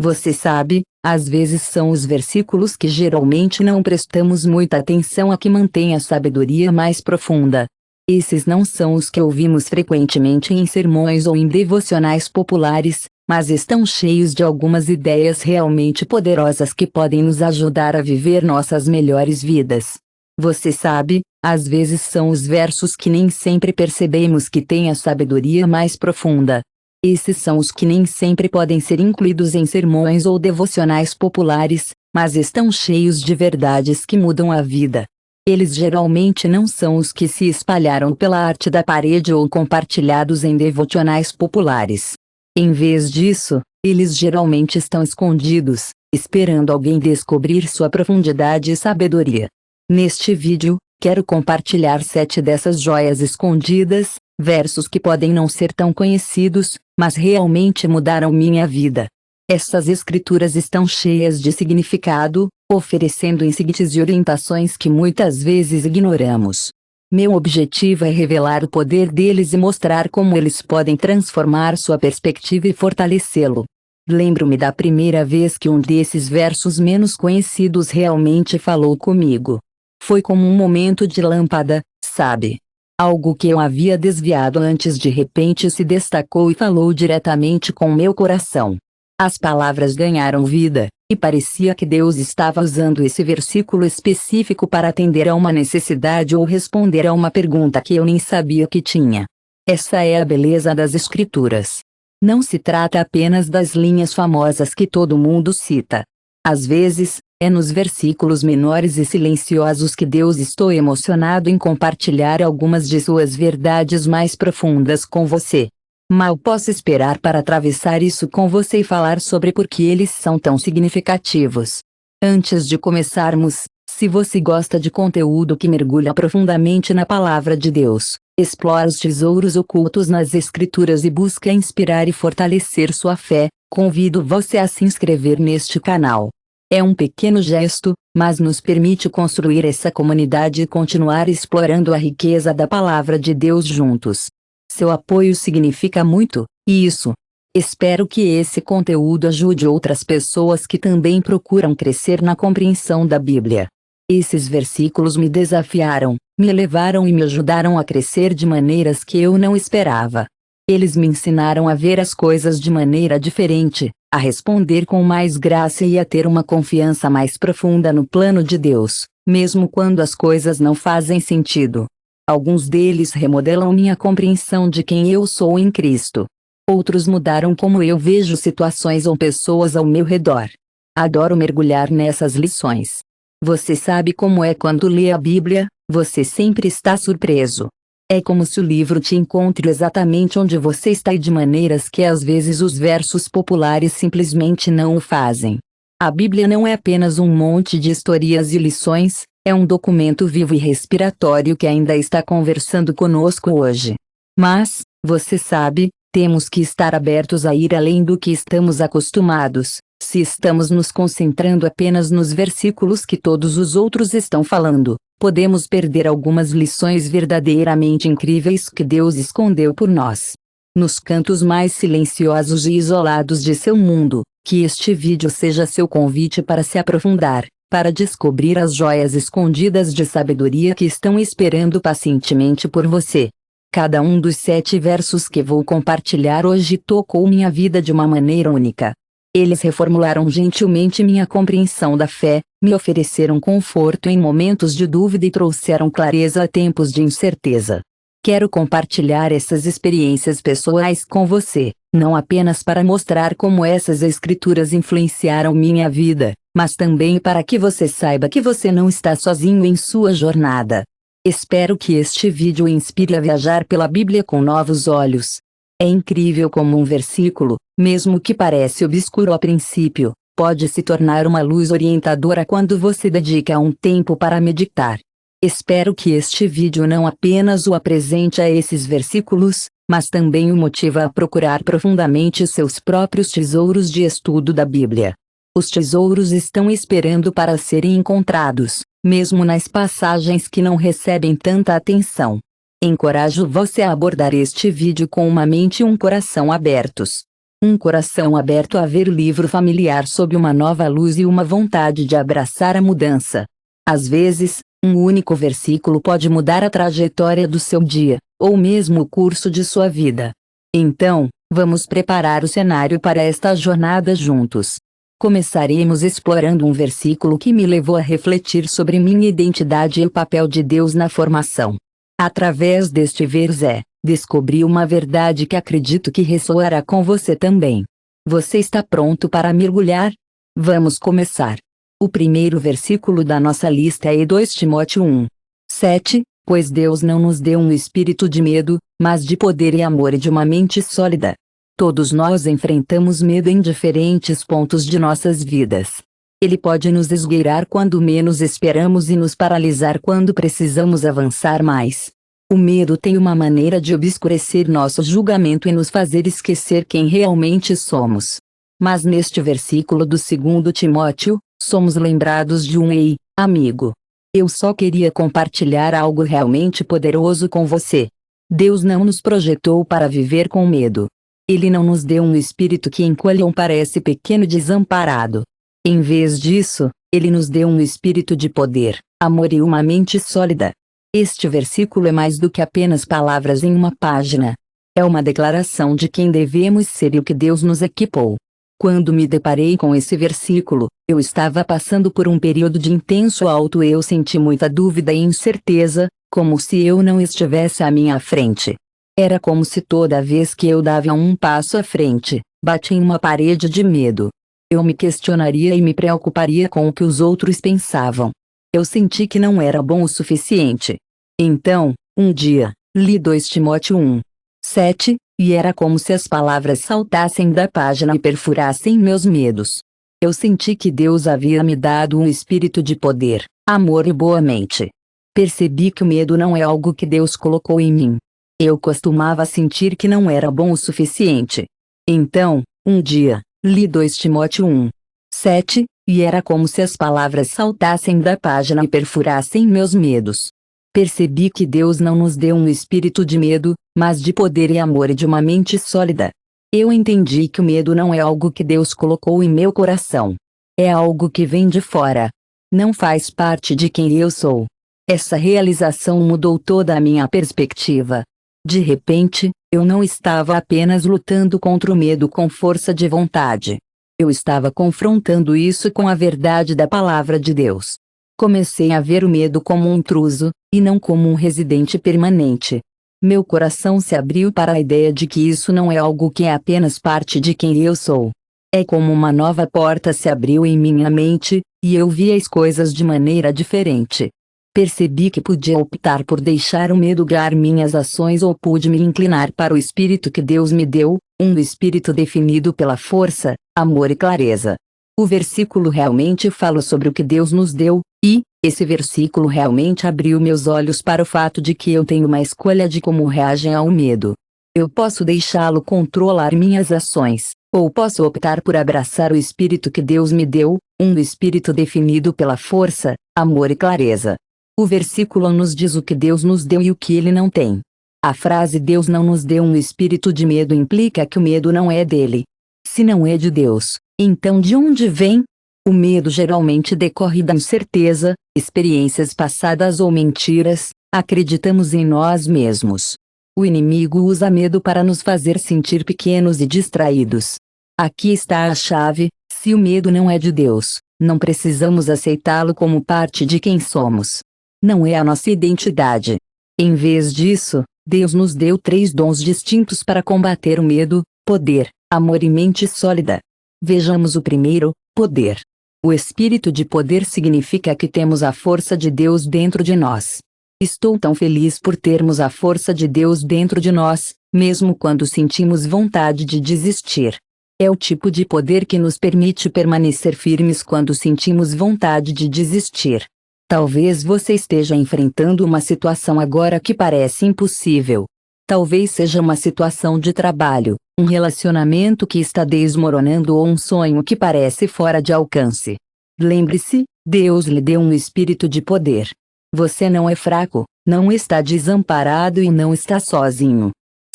Você sabe, às vezes são os versículos que geralmente não prestamos muita atenção a que mantêm a sabedoria mais profunda. Esses não são os que ouvimos frequentemente em sermões ou em devocionais populares, mas estão cheios de algumas ideias realmente poderosas que podem nos ajudar a viver nossas melhores vidas. Você sabe, às vezes são os versos que nem sempre percebemos que têm a sabedoria mais profunda. Esses são os que nem sempre podem ser incluídos em sermões ou devocionais populares, mas estão cheios de verdades que mudam a vida. Eles geralmente não são os que se espalharam pela arte da parede ou compartilhados em devocionais populares. Em vez disso, eles geralmente estão escondidos, esperando alguém descobrir sua profundidade e sabedoria. Neste vídeo, quero compartilhar 7 dessas joias escondidas, versos que podem não ser tão conhecidos, mas realmente mudaram minha vida. Essas escrituras estão cheias de significado, oferecendo insights e orientações que muitas vezes ignoramos. Meu objetivo é revelar o poder deles e mostrar como eles podem transformar sua perspectiva e fortalecê-lo. Lembro-me da primeira vez que um desses versos menos conhecidos realmente falou comigo. Foi como um momento de lâmpada, sabe? Algo que eu havia desviado antes de repente se destacou e falou diretamente com meu coração. As palavras ganharam vida, e parecia que Deus estava usando esse versículo específico para atender a uma necessidade ou responder a uma pergunta que eu nem sabia que tinha. Essa é a beleza das Escrituras. Não se trata apenas das linhas famosas que todo mundo cita. Às vezes, é nos versículos menores e silenciosos que Deus está emocionado em compartilhar algumas de suas verdades mais profundas com você. Mal posso esperar para atravessar isso com você e falar sobre por que eles são tão significativos. Antes de começarmos, se você gosta de conteúdo que mergulha profundamente na palavra de Deus, explora os tesouros ocultos nas Escrituras e busca inspirar e fortalecer sua fé, convido você a se inscrever neste canal. É um pequeno gesto, mas nos permite construir essa comunidade e continuar explorando a riqueza da palavra de Deus juntos. Seu apoio significa muito, e isso. Espero que esse conteúdo ajude outras pessoas que também procuram crescer na compreensão da Bíblia. Esses versículos me desafiaram, me elevaram e me ajudaram a crescer de maneiras que eu não esperava. Eles me ensinaram a ver as coisas de maneira diferente, a responder com mais graça e a ter uma confiança mais profunda no plano de Deus, mesmo quando as coisas não fazem sentido. Alguns deles remodelam minha compreensão de quem eu sou em Cristo. Outros mudaram como eu vejo situações ou pessoas ao meu redor. Adoro mergulhar nessas lições. Você sabe como é quando lê a Bíblia, você sempre está surpreso. É como se o livro te encontre exatamente onde você está e de maneiras que às vezes os versos populares simplesmente não o fazem. A Bíblia não é apenas um monte de historias e lições, é um documento vivo e respiratório que ainda está conversando conosco hoje. Mas, você sabe, temos que estar abertos a ir além do que estamos acostumados. Se estamos nos concentrando apenas nos versículos que todos os outros estão falando, podemos perder algumas lições verdadeiramente incríveis que Deus escondeu por nós. Nos cantos mais silenciosos e isolados de seu mundo, que este vídeo seja seu convite para se aprofundar, para descobrir as joias escondidas de sabedoria que estão esperando pacientemente por você. Cada um dos 7 versos que vou compartilhar hoje tocou minha vida de uma maneira única. Eles reformularam gentilmente minha compreensão da fé, me ofereceram conforto em momentos de dúvida e trouxeram clareza a tempos de incerteza. Quero compartilhar essas experiências pessoais com você, não apenas para mostrar como essas escrituras influenciaram minha vida, mas também para que você saiba que você não está sozinho em sua jornada. Espero que este vídeo o inspire a viajar pela Bíblia com novos olhos. É incrível como um versículo, mesmo que pareça obscuro a princípio, pode se tornar uma luz orientadora quando você dedica um tempo para meditar. Espero que este vídeo não apenas o apresente a esses versículos, mas também o motive a procurar profundamente seus próprios tesouros de estudo da Bíblia. Os tesouros estão esperando para serem encontrados, mesmo nas passagens que não recebem tanta atenção. Encorajo você a abordar este vídeo com uma mente e um coração abertos. um coração aberto a ver o livro familiar sob uma nova luz e uma vontade de abraçar a mudança. Às vezes, um único versículo pode mudar a trajetória do seu dia, ou mesmo o curso de sua vida. Então, vamos preparar o cenário para esta jornada juntos. Começaremos explorando um versículo que me levou a refletir sobre minha identidade e o papel de Deus na formação. Através deste versículo, descobri uma verdade que acredito que ressoará com você também. Você está pronto para mergulhar? Vamos começar. O primeiro versículo da nossa lista é 2 Timóteo 1:7, pois Deus não nos deu um espírito de medo, mas de poder e amor e de uma mente sólida. Todos nós enfrentamos medo em diferentes pontos de nossas vidas. Ele pode nos esgueirar quando menos esperamos e nos paralisar quando precisamos avançar mais. O medo tem uma maneira de obscurecer nosso julgamento e nos fazer esquecer quem realmente somos. Mas neste versículo do 2 Timóteo, somos lembrados de um ei, amigo. Eu só queria compartilhar algo realmente poderoso com você. Deus não nos projetou para viver com medo. Ele não nos deu um espírito que encolhe ou parece pequeno e desamparado. Em vez disso, Ele nos deu um espírito de poder, amor e uma mente sólida. Este versículo é mais do que apenas palavras em uma página. É uma declaração de quem devemos ser e o que Deus nos equipou. Quando me deparei com esse versículo, eu estava passando por um período de intenso eu senti muita dúvida e incerteza, como se eu não estivesse à minha frente. Era como se toda vez que eu dava um passo à frente, batia em uma parede de medo. Eu me questionaria e me preocuparia com o que os outros pensavam. Eu senti que não era bom o suficiente. Então, um dia, li 2 Timóteo 1:7, e era como se as palavras saltassem da página e perfurassem meus medos. Eu senti que Deus havia me dado um espírito de poder, amor e boa mente. Percebi que o medo não é algo que Deus colocou em mim. Eu costumava sentir que não era bom o suficiente. Então, um dia, li 2 Timóteo 1:7, e era como se as palavras saltassem da página e perfurassem meus medos. Percebi que Deus não nos deu um espírito de medo, mas de poder e amor e de uma mente sólida. Eu entendi que o medo não é algo que Deus colocou em meu coração. É algo que vem de fora. Não faz parte de quem eu sou. Essa realização mudou toda a minha perspectiva. De repente, eu não estava apenas lutando contra o medo com força de vontade. Eu estava confrontando isso com a verdade da palavra de Deus. Comecei a ver o medo como um intruso, e não como um residente permanente. Meu coração se abriu para a ideia de que isso não é algo que é apenas parte de quem eu sou. É como uma nova porta se abriu em minha mente, e eu vi as coisas de maneira diferente. Percebi que podia optar por deixar o medo guiar minhas ações ou pude me inclinar para o espírito que Deus me deu, um espírito definido pela força, amor e clareza. O versículo realmente fala sobre o que Deus nos deu, e esse versículo realmente abriu meus olhos para o fato de que eu tenho uma escolha de como reagir ao medo. Eu posso deixá-lo controlar minhas ações, ou posso optar por abraçar o espírito que Deus me deu, um espírito definido pela força, amor e clareza. O versículo nos diz o que Deus nos deu e o que Ele não tem. A frase Deus não nos deu um espírito de medo implica que o medo não é dele. Se não é de Deus, então de onde vem? O medo geralmente decorre da incerteza, experiências passadas ou mentiras. Acreditamos em nós mesmos. O inimigo usa medo para nos fazer sentir pequenos e distraídos. Aqui está a chave: se o medo não é de Deus, não precisamos aceitá-lo como parte de quem somos. Não é a nossa identidade. Em vez disso, Deus nos deu 3 dons distintos para combater o medo: poder, amor e mente sólida. Vejamos o primeiro: poder. O espírito de poder significa que temos a força de Deus dentro de nós. Estou tão feliz por termos a força de Deus dentro de nós, mesmo quando sentimos vontade de desistir. É o tipo de poder que nos permite permanecer firmes quando sentimos vontade de desistir. Talvez você esteja enfrentando uma situação agora que parece impossível. Talvez seja uma situação de trabalho, um relacionamento que está desmoronando ou um sonho que parece fora de alcance. Lembre-se, Deus lhe deu um espírito de poder. Você não é fraco, não está desamparado e não está sozinho.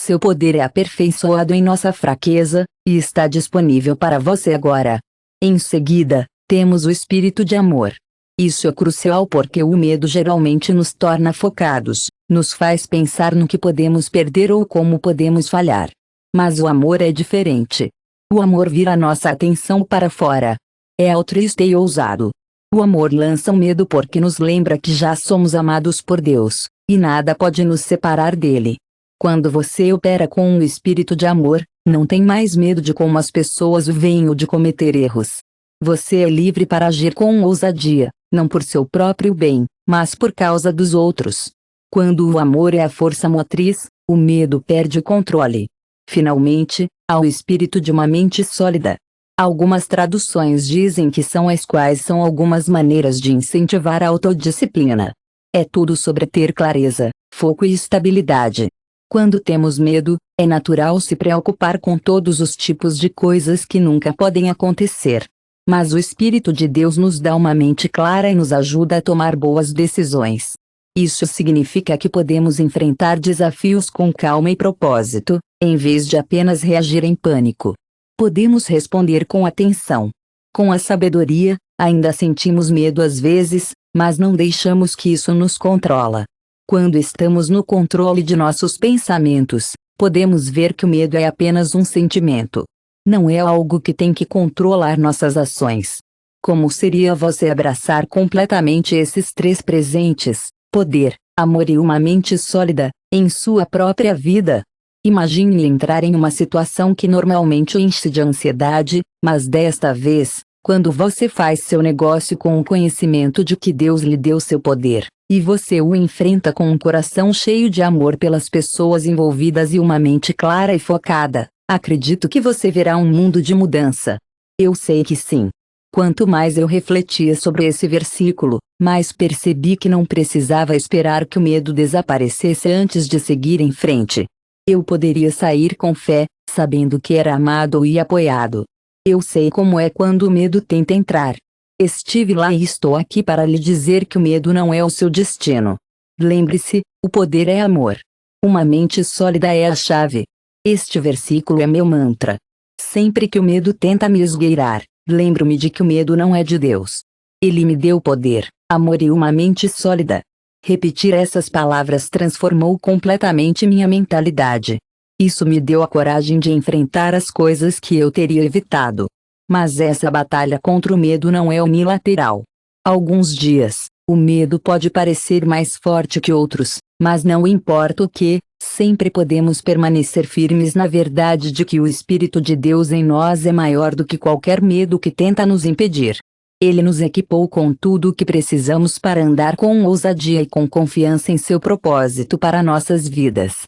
Seu poder é aperfeiçoado em nossa fraqueza, e está disponível para você agora. Em seguida, temos o espírito de amor. Isso é crucial porque o medo geralmente nos torna focados, nos faz pensar no que podemos perder ou como podemos falhar. Mas o amor é diferente. O amor vira nossa atenção para fora. É altruísta e ousado. O amor lança o medo porque nos lembra que já somos amados por Deus, e nada pode nos separar dele. Quando você opera com um espírito de amor, não tem mais medo de como as pessoas o veem ou de cometer erros. Você é livre para agir com ousadia, não por seu próprio bem, mas por causa dos outros. Quando o amor é a força motriz, o medo perde o controle. Finalmente, há o espírito de uma mente sólida. Algumas traduções dizem que são as quais são algumas maneiras de incentivar a autodisciplina. É tudo sobre ter clareza, foco e estabilidade. Quando temos medo, é natural se preocupar com todos os tipos de coisas que nunca podem acontecer. Mas o Espírito de Deus nos dá uma mente clara e nos ajuda a tomar boas decisões. Isso significa que podemos enfrentar desafios com calma e propósito, em vez de apenas reagir em pânico. Podemos responder com atenção. Com a sabedoria, ainda sentimos medo às vezes, mas não deixamos que isso nos controla. Quando estamos no controle de nossos pensamentos, podemos ver que o medo é apenas um sentimento. Não é algo que tem que controlar nossas ações. Como seria você abraçar completamente esses três presentes, poder, amor e uma mente sólida, em sua própria vida? Imagine entrar em uma situação que normalmente o enche de ansiedade, mas desta vez, quando você faz seu negócio com o conhecimento de que Deus lhe deu seu poder, e você o enfrenta com um coração cheio de amor pelas pessoas envolvidas e uma mente clara e focada, acredito que você verá um mundo de mudança. Eu sei que sim. Quanto mais eu refletia sobre esse versículo, mais percebi que não precisava esperar que o medo desaparecesse antes de seguir em frente. Eu poderia sair com fé, sabendo que era amado e apoiado. Eu sei como é quando o medo tenta entrar. Estive lá e estou aqui para lhe dizer que o medo não é o seu destino. Lembre-se, o poder é amor. Uma mente sólida é a chave. Este versículo é meu mantra. Sempre que o medo tenta me esgueirar, lembro-me de que o medo não é de Deus. Ele me deu poder, amor e uma mente sólida. Repetir essas palavras transformou completamente minha mentalidade. Isso me deu a coragem de enfrentar as coisas que eu teria evitado. Mas essa batalha contra o medo não é unilateral. Alguns dias, o medo pode parecer mais forte que outros, mas não importa o que, sempre podemos permanecer firmes na verdade de que o Espírito de Deus em nós é maior do que qualquer medo que tenta nos impedir. Ele nos equipou com tudo o que precisamos para andar com ousadia e com confiança em seu propósito para nossas vidas.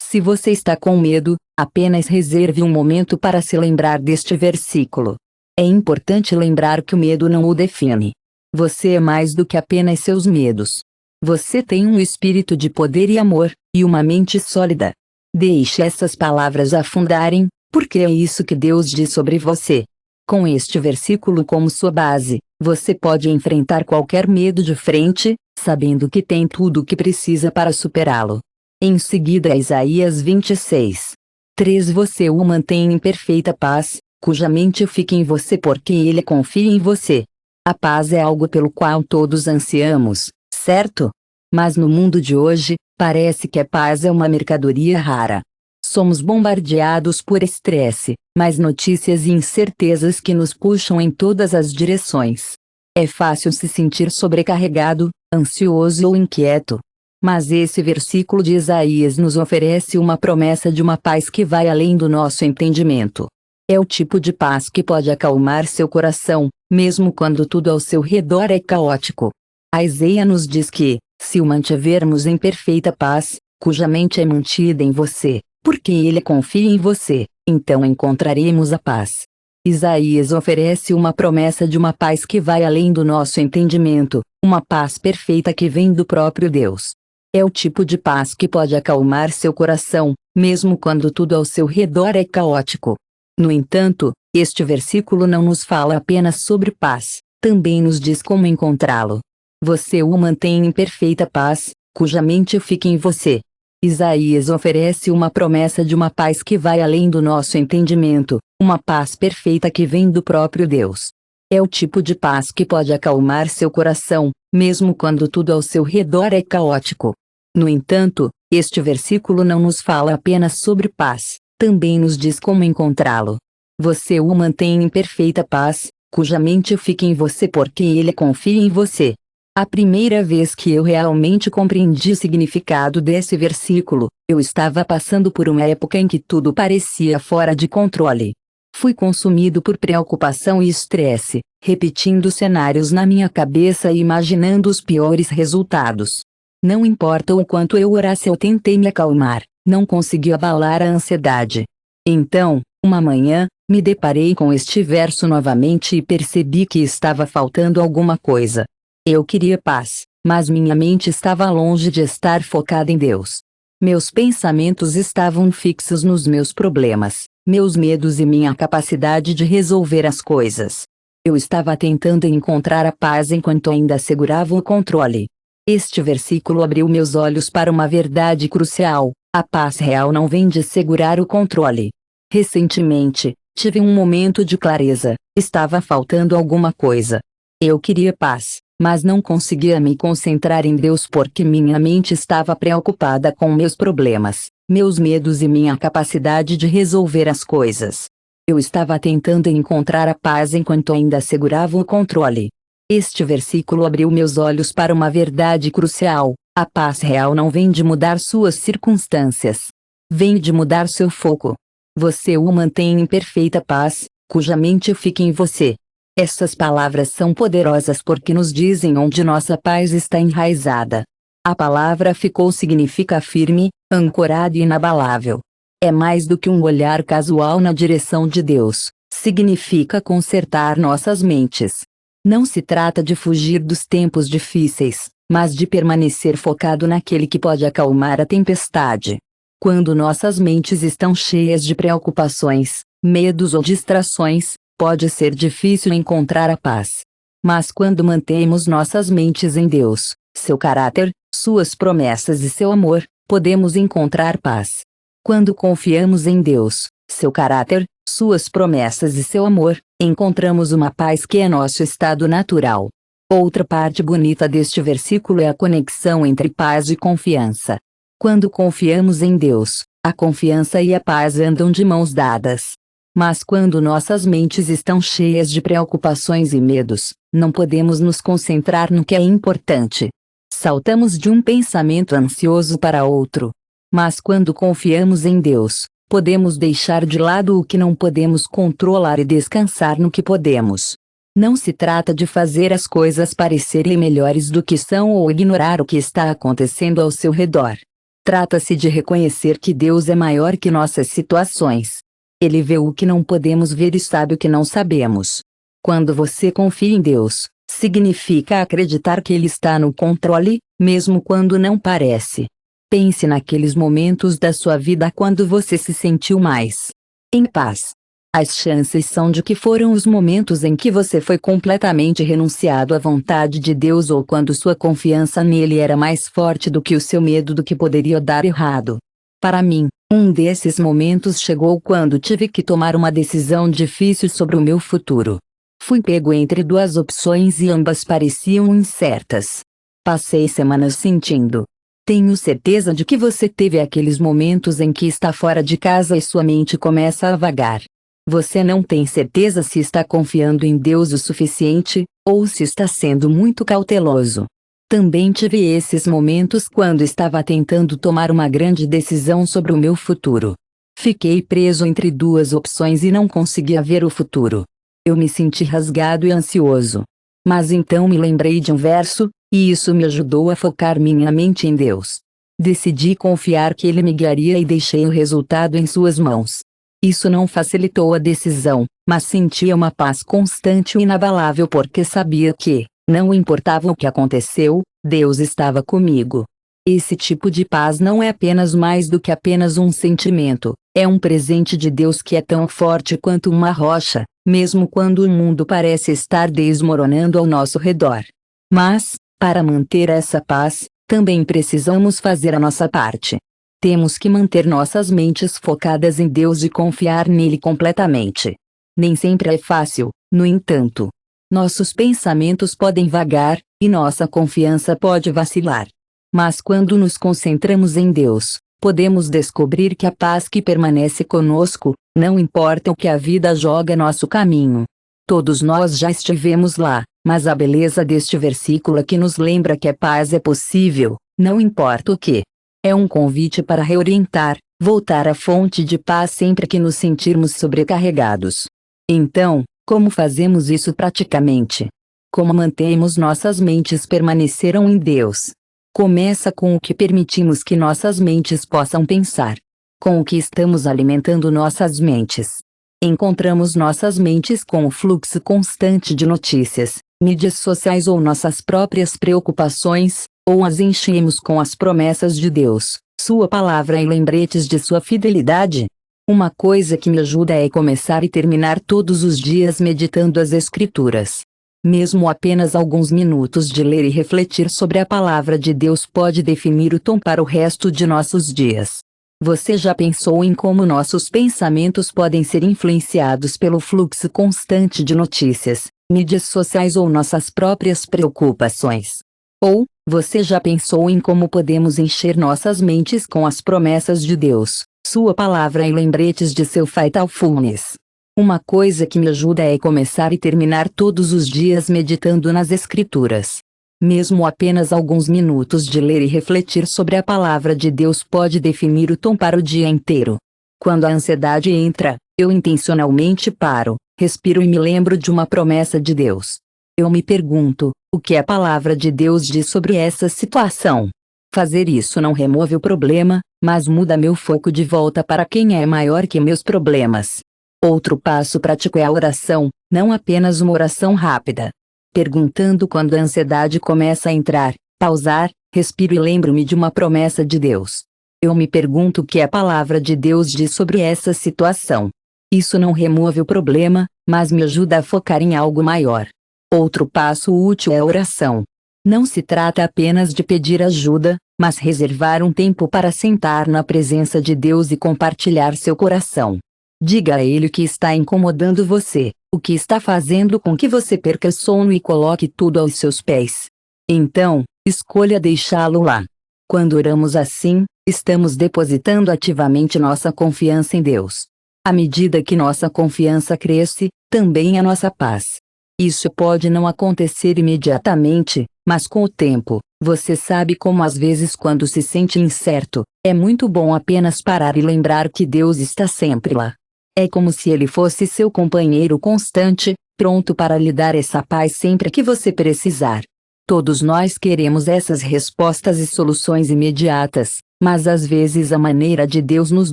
Se você está com medo, apenas reserve um momento para se lembrar deste versículo. É importante lembrar que o medo não o define. Você é mais do que apenas seus medos. Você tem um espírito de poder e amor, e uma mente sólida. Deixe essas palavras afundarem, porque é isso que Deus diz sobre você. Com este versículo como sua base, você pode enfrentar qualquer medo de frente, sabendo que tem tudo o que precisa para superá-lo. Em seguida, Isaías 26:3 você o mantém em perfeita paz, cuja mente fica em você porque ele confia em você. A paz é algo pelo qual todos ansiamos, certo? Mas no mundo de hoje, parece que a paz é uma mercadoria rara. Somos bombardeados por estresse, mais notícias e incertezas que nos puxam em todas as direções. É fácil se sentir sobrecarregado, ansioso ou inquieto. Mas esse versículo de Isaías nos oferece uma promessa de uma paz que vai além do nosso entendimento. É o tipo de paz que pode acalmar seu coração, mesmo quando tudo ao seu redor é caótico. Isaías nos diz que, se o mantivermos em perfeita paz, cuja mente é mantida em você, porque ele confia em você, então encontraremos a paz. Isaías oferece uma promessa de uma paz que vai além do nosso entendimento, uma paz perfeita que vem do próprio Deus. É o tipo de paz que pode acalmar seu coração, mesmo quando tudo ao seu redor é caótico. No entanto, este versículo não nos fala apenas sobre paz, também nos diz como encontrá-lo. Você o mantém em perfeita paz, cuja mente fica em você. Isaías oferece uma promessa de uma paz que vai além do nosso entendimento, uma paz perfeita que vem do próprio Deus. É o tipo de paz que pode acalmar seu coração, mesmo quando tudo ao seu redor é caótico. No entanto, este versículo não nos fala apenas sobre paz, também nos diz como encontrá-lo. Você o mantém em perfeita paz, cuja mente fica em você porque ele confia em você. A primeira vez que eu realmente compreendi o significado desse versículo, eu estava passando por uma época em que tudo parecia fora de controle. Fui consumido por preocupação e estresse, repetindo cenários na minha cabeça e imaginando os piores resultados. Não importa o quanto eu orasse ou tentei me acalmar, não consegui abalar a ansiedade. Então, uma manhã, me deparei com este verso novamente e percebi que estava faltando alguma coisa. Eu queria paz, mas minha mente estava longe de estar focada em Deus. Meus pensamentos estavam fixos nos meus problemas, meus medos e minha capacidade de resolver as coisas. Eu estava tentando encontrar a paz enquanto ainda segurava o controle. Este versículo abriu meus olhos para uma verdade crucial: a paz real não vem de segurar o controle. Recentemente, tive um momento de clareza, estava faltando alguma coisa. Eu queria paz, mas não conseguia me concentrar em Deus porque minha mente estava preocupada com meus problemas, meus medos e minha capacidade de resolver as coisas. Eu estava tentando encontrar a paz enquanto ainda segurava o controle. Este versículo abriu meus olhos para uma verdade crucial: a paz real não vem de mudar suas circunstâncias. Vem de mudar seu foco. Você o mantém em perfeita paz, cuja mente fica em você. Essas palavras são poderosas porque nos dizem onde nossa paz está enraizada. A palavra ficou significa firme, ancorado e inabalável. É mais do que um olhar casual na direção de Deus, significa consertar nossas mentes. Não se trata de fugir dos tempos difíceis, mas de permanecer focado naquele que pode acalmar a tempestade. Quando nossas mentes estão cheias de preocupações, medos ou distrações, pode ser difícil encontrar a paz. Mas quando mantemos nossas mentes em Deus, seu caráter, suas promessas e seu amor, podemos encontrar paz. Quando confiamos em Deus, seu caráter, suas promessas e seu amor, encontramos uma paz que é nosso estado natural. Outra parte bonita deste versículo é a conexão entre paz e confiança. Quando confiamos em Deus, a confiança e a paz andam de mãos dadas. Mas quando nossas mentes estão cheias de preocupações e medos, não podemos nos concentrar no que é importante. Saltamos de um pensamento ansioso para outro. Mas quando confiamos em Deus, podemos deixar de lado o que não podemos controlar e descansar no que podemos. Não se trata de fazer as coisas parecerem melhores do que são ou ignorar o que está acontecendo ao seu redor. Trata-se de reconhecer que Deus é maior que nossas situações. Ele vê o que não podemos ver e sabe o que não sabemos. Quando você confia em Deus, significa acreditar que Ele está no controle, mesmo quando não parece. Pense naqueles momentos da sua vida quando você se sentiu mais em paz. As chances são de que foram os momentos em que você foi completamente renunciado à vontade de Deus ou quando sua confiança nele era mais forte do que o seu medo do que poderia dar errado. Para mim, um desses momentos chegou quando tive que tomar uma decisão difícil sobre o meu futuro. Fui pego entre duas opções e ambas pareciam incertas. Passei semanas sentindo. Tenho certeza de que você teve aqueles momentos em que está fora de casa e sua mente começa a vagar. Você não tem certeza se está confiando em Deus o suficiente, ou se está sendo muito cauteloso. Também tive esses momentos quando estava tentando tomar uma grande decisão sobre o meu futuro. Fiquei preso entre duas opções e não conseguia ver o futuro. Eu me senti rasgado e ansioso. Mas então me lembrei de um verso, e isso me ajudou a focar minha mente em Deus. Decidi confiar que Ele me guiaria e deixei o resultado em suas mãos. Isso não facilitou a decisão, mas sentia uma paz constante e inabalável porque sabia que, não importava o que aconteceu, Deus estava comigo. Esse tipo de paz não é apenas mais do que apenas um sentimento, é um presente de Deus que é tão forte quanto uma rocha, mesmo quando o mundo parece estar desmoronando ao nosso redor. Mas, para manter essa paz, também precisamos fazer a nossa parte. Temos que manter nossas mentes focadas em Deus e confiar nele completamente. Nem sempre é fácil, no entanto. Nossos pensamentos podem vagar, e nossa confiança pode vacilar. Mas quando nos concentramos em Deus, podemos descobrir que a paz que permanece conosco, não importa o que a vida joga nosso caminho. Todos nós já estivemos lá, mas a beleza deste versículo é que nos lembra que a paz é possível, não importa o que. É um convite para reorientar, voltar à fonte de paz sempre que nos sentirmos sobrecarregados. Então, como fazemos isso praticamente? Como mantemos nossas mentes permaneceram em Deus? Começa com o que permitimos que nossas mentes possam pensar. Com o que estamos alimentando nossas mentes. Encontramos nossas mentes com o fluxo constante de notícias, mídias sociais ou nossas próprias preocupações, ou as enchemos com as promessas de Deus, sua palavra e lembretes de sua fidelidade? Uma coisa que me ajuda é começar e terminar todos os dias meditando as Escrituras. Mesmo apenas alguns minutos de ler e refletir sobre a palavra de Deus pode definir o tom para o resto de nossos dias. Você já pensou em como nossos pensamentos podem ser influenciados pelo fluxo constante de notícias, mídias sociais ou nossas próprias preocupações? Ou, você já pensou em como podemos encher nossas mentes com as promessas de Deus, sua palavra e lembretes de seu faithfulness? Uma coisa que me ajuda é começar e terminar todos os dias meditando nas Escrituras. Mesmo apenas alguns minutos de ler e refletir sobre a palavra de Deus pode definir o tom para o dia inteiro. Quando a ansiedade entra, eu intencionalmente paro, respiro e me lembro de uma promessa de Deus. Eu me pergunto, o que a palavra de Deus diz sobre essa situação? Fazer isso não remove o problema, mas muda meu foco de volta para quem é maior que meus problemas. Outro passo prático é a oração, não apenas uma oração rápida. Perguntando quando a ansiedade começa a entrar, pausar, respiro e lembro-me de uma promessa de Deus. Eu me pergunto o que a palavra de Deus diz sobre essa situação. Isso não remove o problema, mas me ajuda a focar em algo maior. Outro passo útil é a oração. Não se trata apenas de pedir ajuda, mas reservar um tempo para sentar na presença de Deus e compartilhar seu coração. Diga a Ele o que está incomodando você, o que está fazendo com que você perca sono e coloque tudo aos seus pés. Então, escolha deixá-lo lá. Quando oramos assim, estamos depositando ativamente nossa confiança em Deus. À medida que nossa confiança cresce, também a nossa paz. Isso pode não acontecer imediatamente, mas com o tempo, você sabe como às vezes quando se sente incerto, é muito bom apenas parar e lembrar que Deus está sempre lá. É como se Ele fosse seu companheiro constante, pronto para lhe dar essa paz sempre que você precisar. Todos nós queremos essas respostas e soluções imediatas, mas às vezes a maneira de Deus nos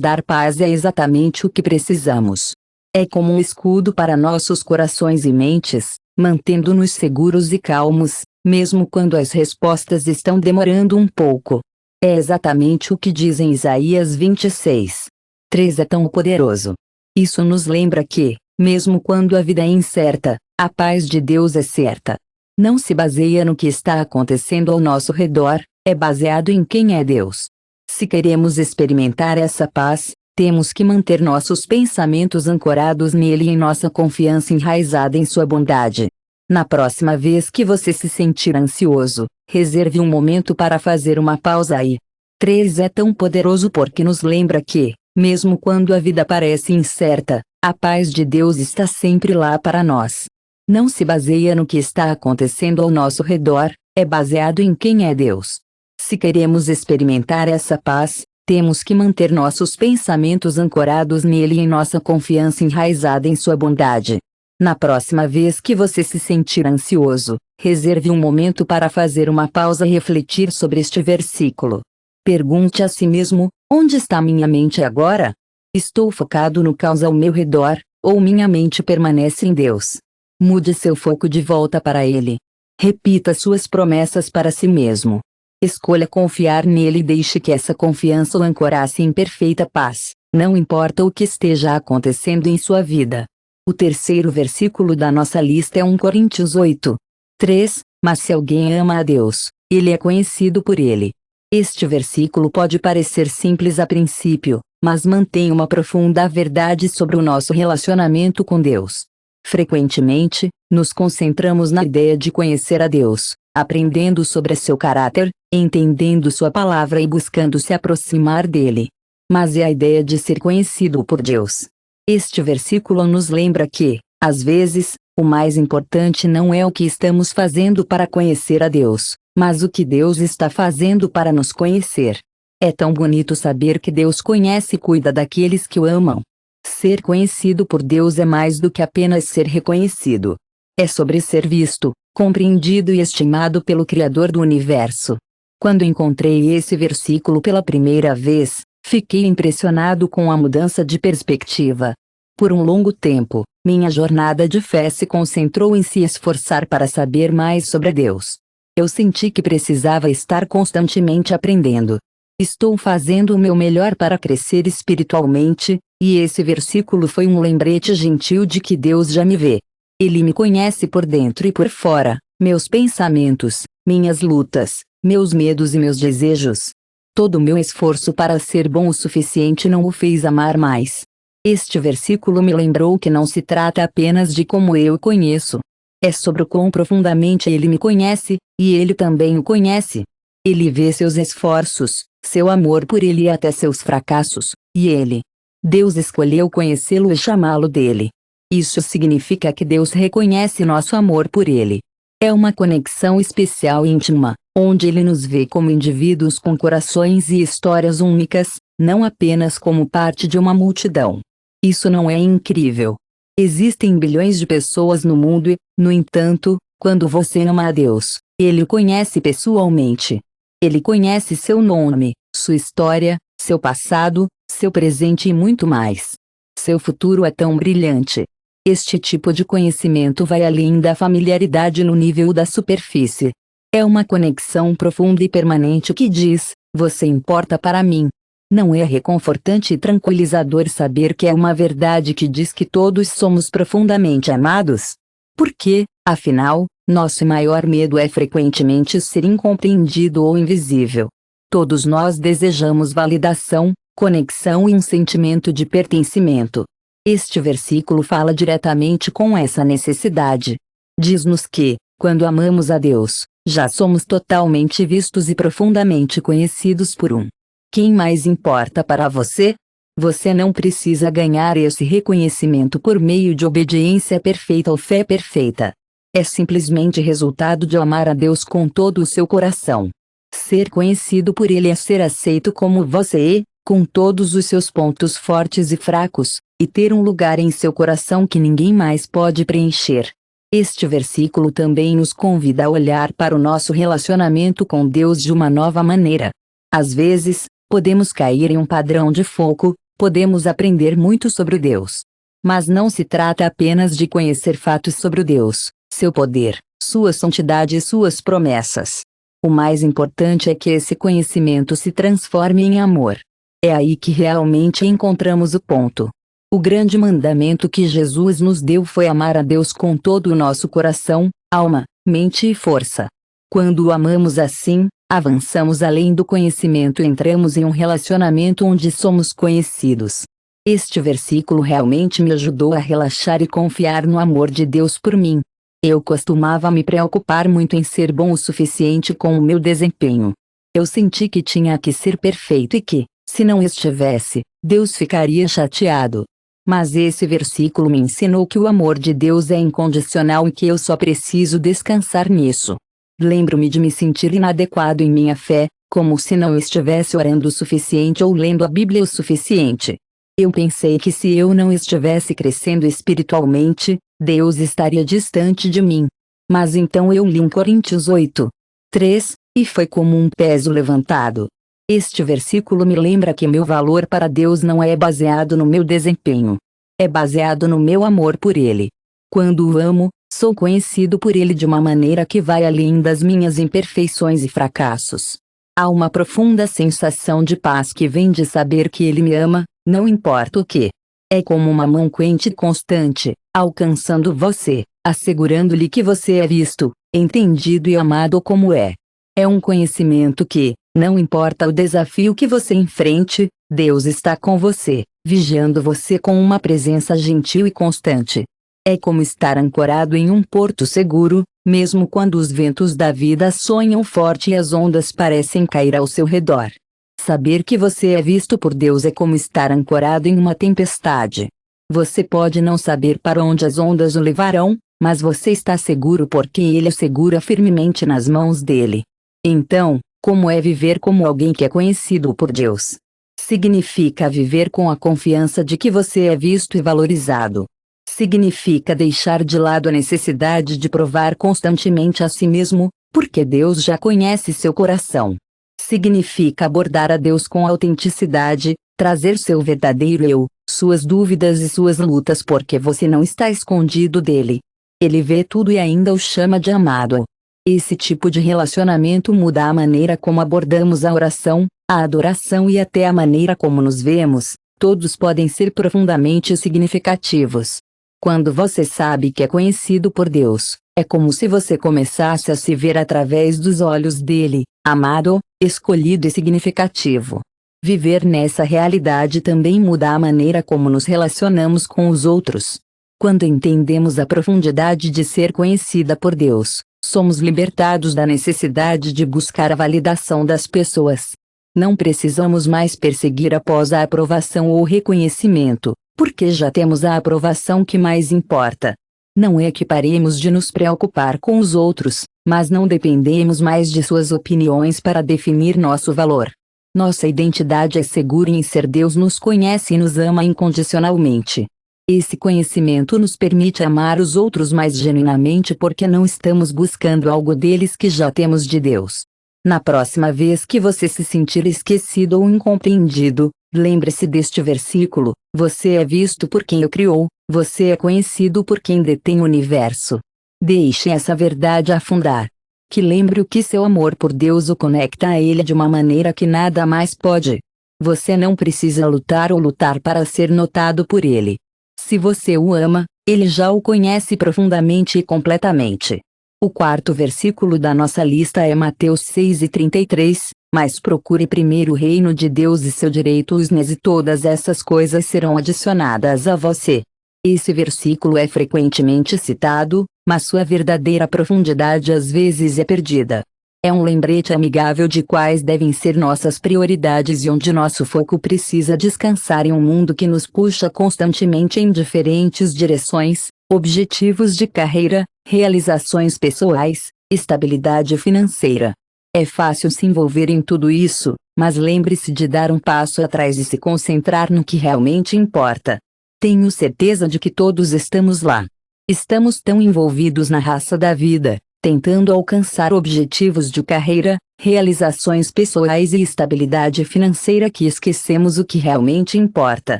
dar paz é exatamente o que precisamos. É como um escudo para nossos corações e mentes, mantendo-nos seguros e calmos, mesmo quando as respostas estão demorando um pouco. É exatamente o que diz em Isaías 26:3 é tão poderoso. Isso nos lembra que, mesmo quando a vida é incerta, a paz de Deus é certa. Não se baseia no que está acontecendo ao nosso redor, é baseado em quem é Deus. Se queremos experimentar essa paz, temos que manter nossos pensamentos ancorados nele e em nossa confiança enraizada em sua bondade. Na próxima vez que você se sentir ansioso, reserve um momento para fazer uma pausa aí. 3 é tão poderoso porque nos lembra que, mesmo quando a vida parece incerta, a paz de Deus está sempre lá para nós. Não se baseia no que está acontecendo ao nosso redor, é baseado em quem é Deus. Se queremos experimentar essa paz, temos que manter nossos pensamentos ancorados nele e em nossa confiança enraizada em sua bondade. Na próxima vez que você se sentir ansioso, reserve um momento para fazer uma pausa e refletir sobre este versículo. Pergunte a si mesmo: onde está minha mente agora? Estou focado no caos ao meu redor, ou minha mente permanece em Deus? Mude seu foco de volta para Ele. Repita suas promessas para si mesmo. Escolha confiar nele e deixe que essa confiança o ancorasse em perfeita paz, não importa o que esteja acontecendo em sua vida. O terceiro versículo da nossa lista é 1 Coríntios 8:3, mas se alguém ama a Deus, ele é conhecido por ele. Este versículo pode parecer simples a princípio, mas mantém uma profunda verdade sobre o nosso relacionamento com Deus. Frequentemente, nos concentramos na ideia de conhecer a Deus, aprendendo sobre seu caráter, entendendo sua palavra e buscando se aproximar dele. Mas é a ideia de ser conhecido por Deus. Este versículo nos lembra que, às vezes, o mais importante não é o que estamos fazendo para conhecer a Deus, mas o que Deus está fazendo para nos conhecer. É tão bonito saber que Deus conhece e cuida daqueles que o amam. Ser conhecido por Deus é mais do que apenas ser reconhecido. É sobre ser visto, compreendido e estimado pelo Criador do Universo. Quando encontrei esse versículo pela primeira vez, fiquei impressionado com a mudança de perspectiva. Por um longo tempo, minha jornada de fé se concentrou em se esforçar para saber mais sobre Deus. Eu senti que precisava estar constantemente aprendendo. Estou fazendo o meu melhor para crescer espiritualmente, e esse versículo foi um lembrete gentil de que Deus já me vê. Ele me conhece por dentro e por fora, meus pensamentos, minhas lutas, meus medos e meus desejos. Todo o meu esforço para ser bom o suficiente não o fez amar mais. Este versículo me lembrou que não se trata apenas de como eu o conheço. É sobre o quão profundamente ele me conhece, e ele também o conhece. Ele vê seus esforços, seu amor por ele e até seus fracassos, e Deus escolheu conhecê-lo e chamá-lo dele. Isso significa que Deus reconhece nosso amor por ele. É uma conexão especial e íntima, onde ele nos vê como indivíduos com corações e histórias únicas, não apenas como parte de uma multidão. Isso não é incrível? Existem bilhões de pessoas no mundo e, no entanto, quando você ama a Deus, ele o conhece pessoalmente. Ele conhece seu nome, sua história, seu passado, seu presente e muito mais. Seu futuro é tão brilhante. Este tipo de conhecimento vai além da familiaridade no nível da superfície. É uma conexão profunda e permanente que diz: você importa para mim. Não é reconfortante e tranquilizador saber que é uma verdade que diz que todos somos profundamente amados? Porque, afinal, nosso maior medo é frequentemente ser incompreendido ou invisível. Todos nós desejamos validação, conexão e um sentimento de pertencimento. Este versículo fala diretamente com essa necessidade. Diz-nos que, quando amamos a Deus, já somos totalmente vistos e profundamente conhecidos por um. Quem mais importa para você? Você não precisa ganhar esse reconhecimento por meio de obediência perfeita ou fé perfeita. É simplesmente resultado de amar a Deus com todo o seu coração. Ser conhecido por Ele é ser aceito como você é, com todos os seus pontos fortes e fracos, e ter um lugar em seu coração que ninguém mais pode preencher. Este versículo também nos convida a olhar para o nosso relacionamento com Deus de uma nova maneira. Às vezes, podemos cair em um padrão de foco, podemos aprender muito sobre Deus. Mas não se trata apenas de conhecer fatos sobre o Deus, seu poder, sua santidade e suas promessas. O mais importante é que esse conhecimento se transforme em amor. É aí que realmente encontramos o ponto. O grande mandamento que Jesus nos deu foi amar a Deus com todo o nosso coração, alma, mente e força. Quando o amamos assim, avançamos além do conhecimento e entramos em um relacionamento onde somos conhecidos. Este versículo realmente me ajudou a relaxar e confiar no amor de Deus por mim. Eu costumava me preocupar muito em ser bom o suficiente com o meu desempenho. Eu senti que tinha que ser perfeito e que, se não estivesse, Deus ficaria chateado. Mas esse versículo me ensinou que o amor de Deus é incondicional e que eu só preciso descansar nisso. Lembro-me de me sentir inadequado em minha fé, como se não estivesse orando o suficiente ou lendo a Bíblia o suficiente. Eu pensei que se eu não estivesse crescendo espiritualmente, Deus estaria distante de mim. Mas então eu li em Coríntios 8:3, e foi como um peso levantado. Este versículo me lembra que meu valor para Deus não é baseado no meu desempenho. É baseado no meu amor por Ele. Quando o amo, sou conhecido por Ele de uma maneira que vai além das minhas imperfeições e fracassos. Há uma profunda sensação de paz que vem de saber que Ele me ama, não importa o que. É como uma mão quente e constante, alcançando você, assegurando-lhe que você é visto, entendido e amado como é. É um conhecimento que, não importa o desafio que você enfrente, Deus está com você, vigiando você com uma presença gentil e constante. É como estar ancorado em um porto seguro, mesmo quando os ventos da vida sonham forte e as ondas parecem cair ao seu redor. Saber que você é visto por Deus é como estar ancorado em uma tempestade. Você pode não saber para onde as ondas o levarão, mas você está seguro porque Ele o segura firmemente nas mãos dele. Então, como é viver como alguém que é conhecido por Deus? Significa viver com a confiança de que você é visto e valorizado. Significa deixar de lado a necessidade de provar constantemente a si mesmo, porque Deus já conhece seu coração. Significa abordar a Deus com autenticidade, trazer seu verdadeiro eu, suas dúvidas e suas lutas porque você não está escondido dele. Ele vê tudo e ainda o chama de amado. Esse tipo de relacionamento muda a maneira como abordamos a oração, a adoração e até a maneira como nos vemos. Todos podem ser profundamente significativos. Quando você sabe que é conhecido por Deus, é como se você começasse a se ver através dos olhos dele, amado, escolhido e significativo. Viver nessa realidade também muda a maneira como nos relacionamos com os outros. Quando entendemos a profundidade de ser conhecida por Deus, somos libertados da necessidade de buscar a validação das pessoas. Não precisamos mais perseguir após a aprovação ou reconhecimento, porque já temos a aprovação que mais importa. Não é que paremos de nos preocupar com os outros, mas não dependemos mais de suas opiniões para definir nosso valor. Nossa identidade é segura em ser Deus nos conhece e nos ama incondicionalmente. Esse conhecimento nos permite amar os outros mais genuinamente porque não estamos buscando algo deles que já temos de Deus. Na próxima vez que você se sentir esquecido ou incompreendido, lembre-se deste versículo: você é visto por quem o criou, você é conhecido por quem detém o universo. Deixe essa verdade afundar. Que lembre o que seu amor por Deus o conecta a Ele de uma maneira que nada mais pode. Você não precisa lutar ou lutar para ser notado por Ele. Se você o ama, Ele já o conhece profundamente e completamente. O quarto versículo da nossa lista é Mateus 6:33, mas procure primeiro o reino de Deus e seu direito e todas essas coisas serão adicionadas a você. Esse versículo é frequentemente citado, mas sua verdadeira profundidade às vezes é perdida. É um lembrete amigável de quais devem ser nossas prioridades e onde nosso foco precisa descansar em um mundo que nos puxa constantemente em diferentes direções: objetivos de carreira, realizações pessoais, estabilidade financeira. É fácil se envolver em tudo isso, mas lembre-se de dar um passo atrás e se concentrar no que realmente importa. Tenho certeza de que todos estamos lá. Estamos tão envolvidos na raça da vida, tentando alcançar objetivos de carreira, realizações pessoais e estabilidade financeira que esquecemos o que realmente importa.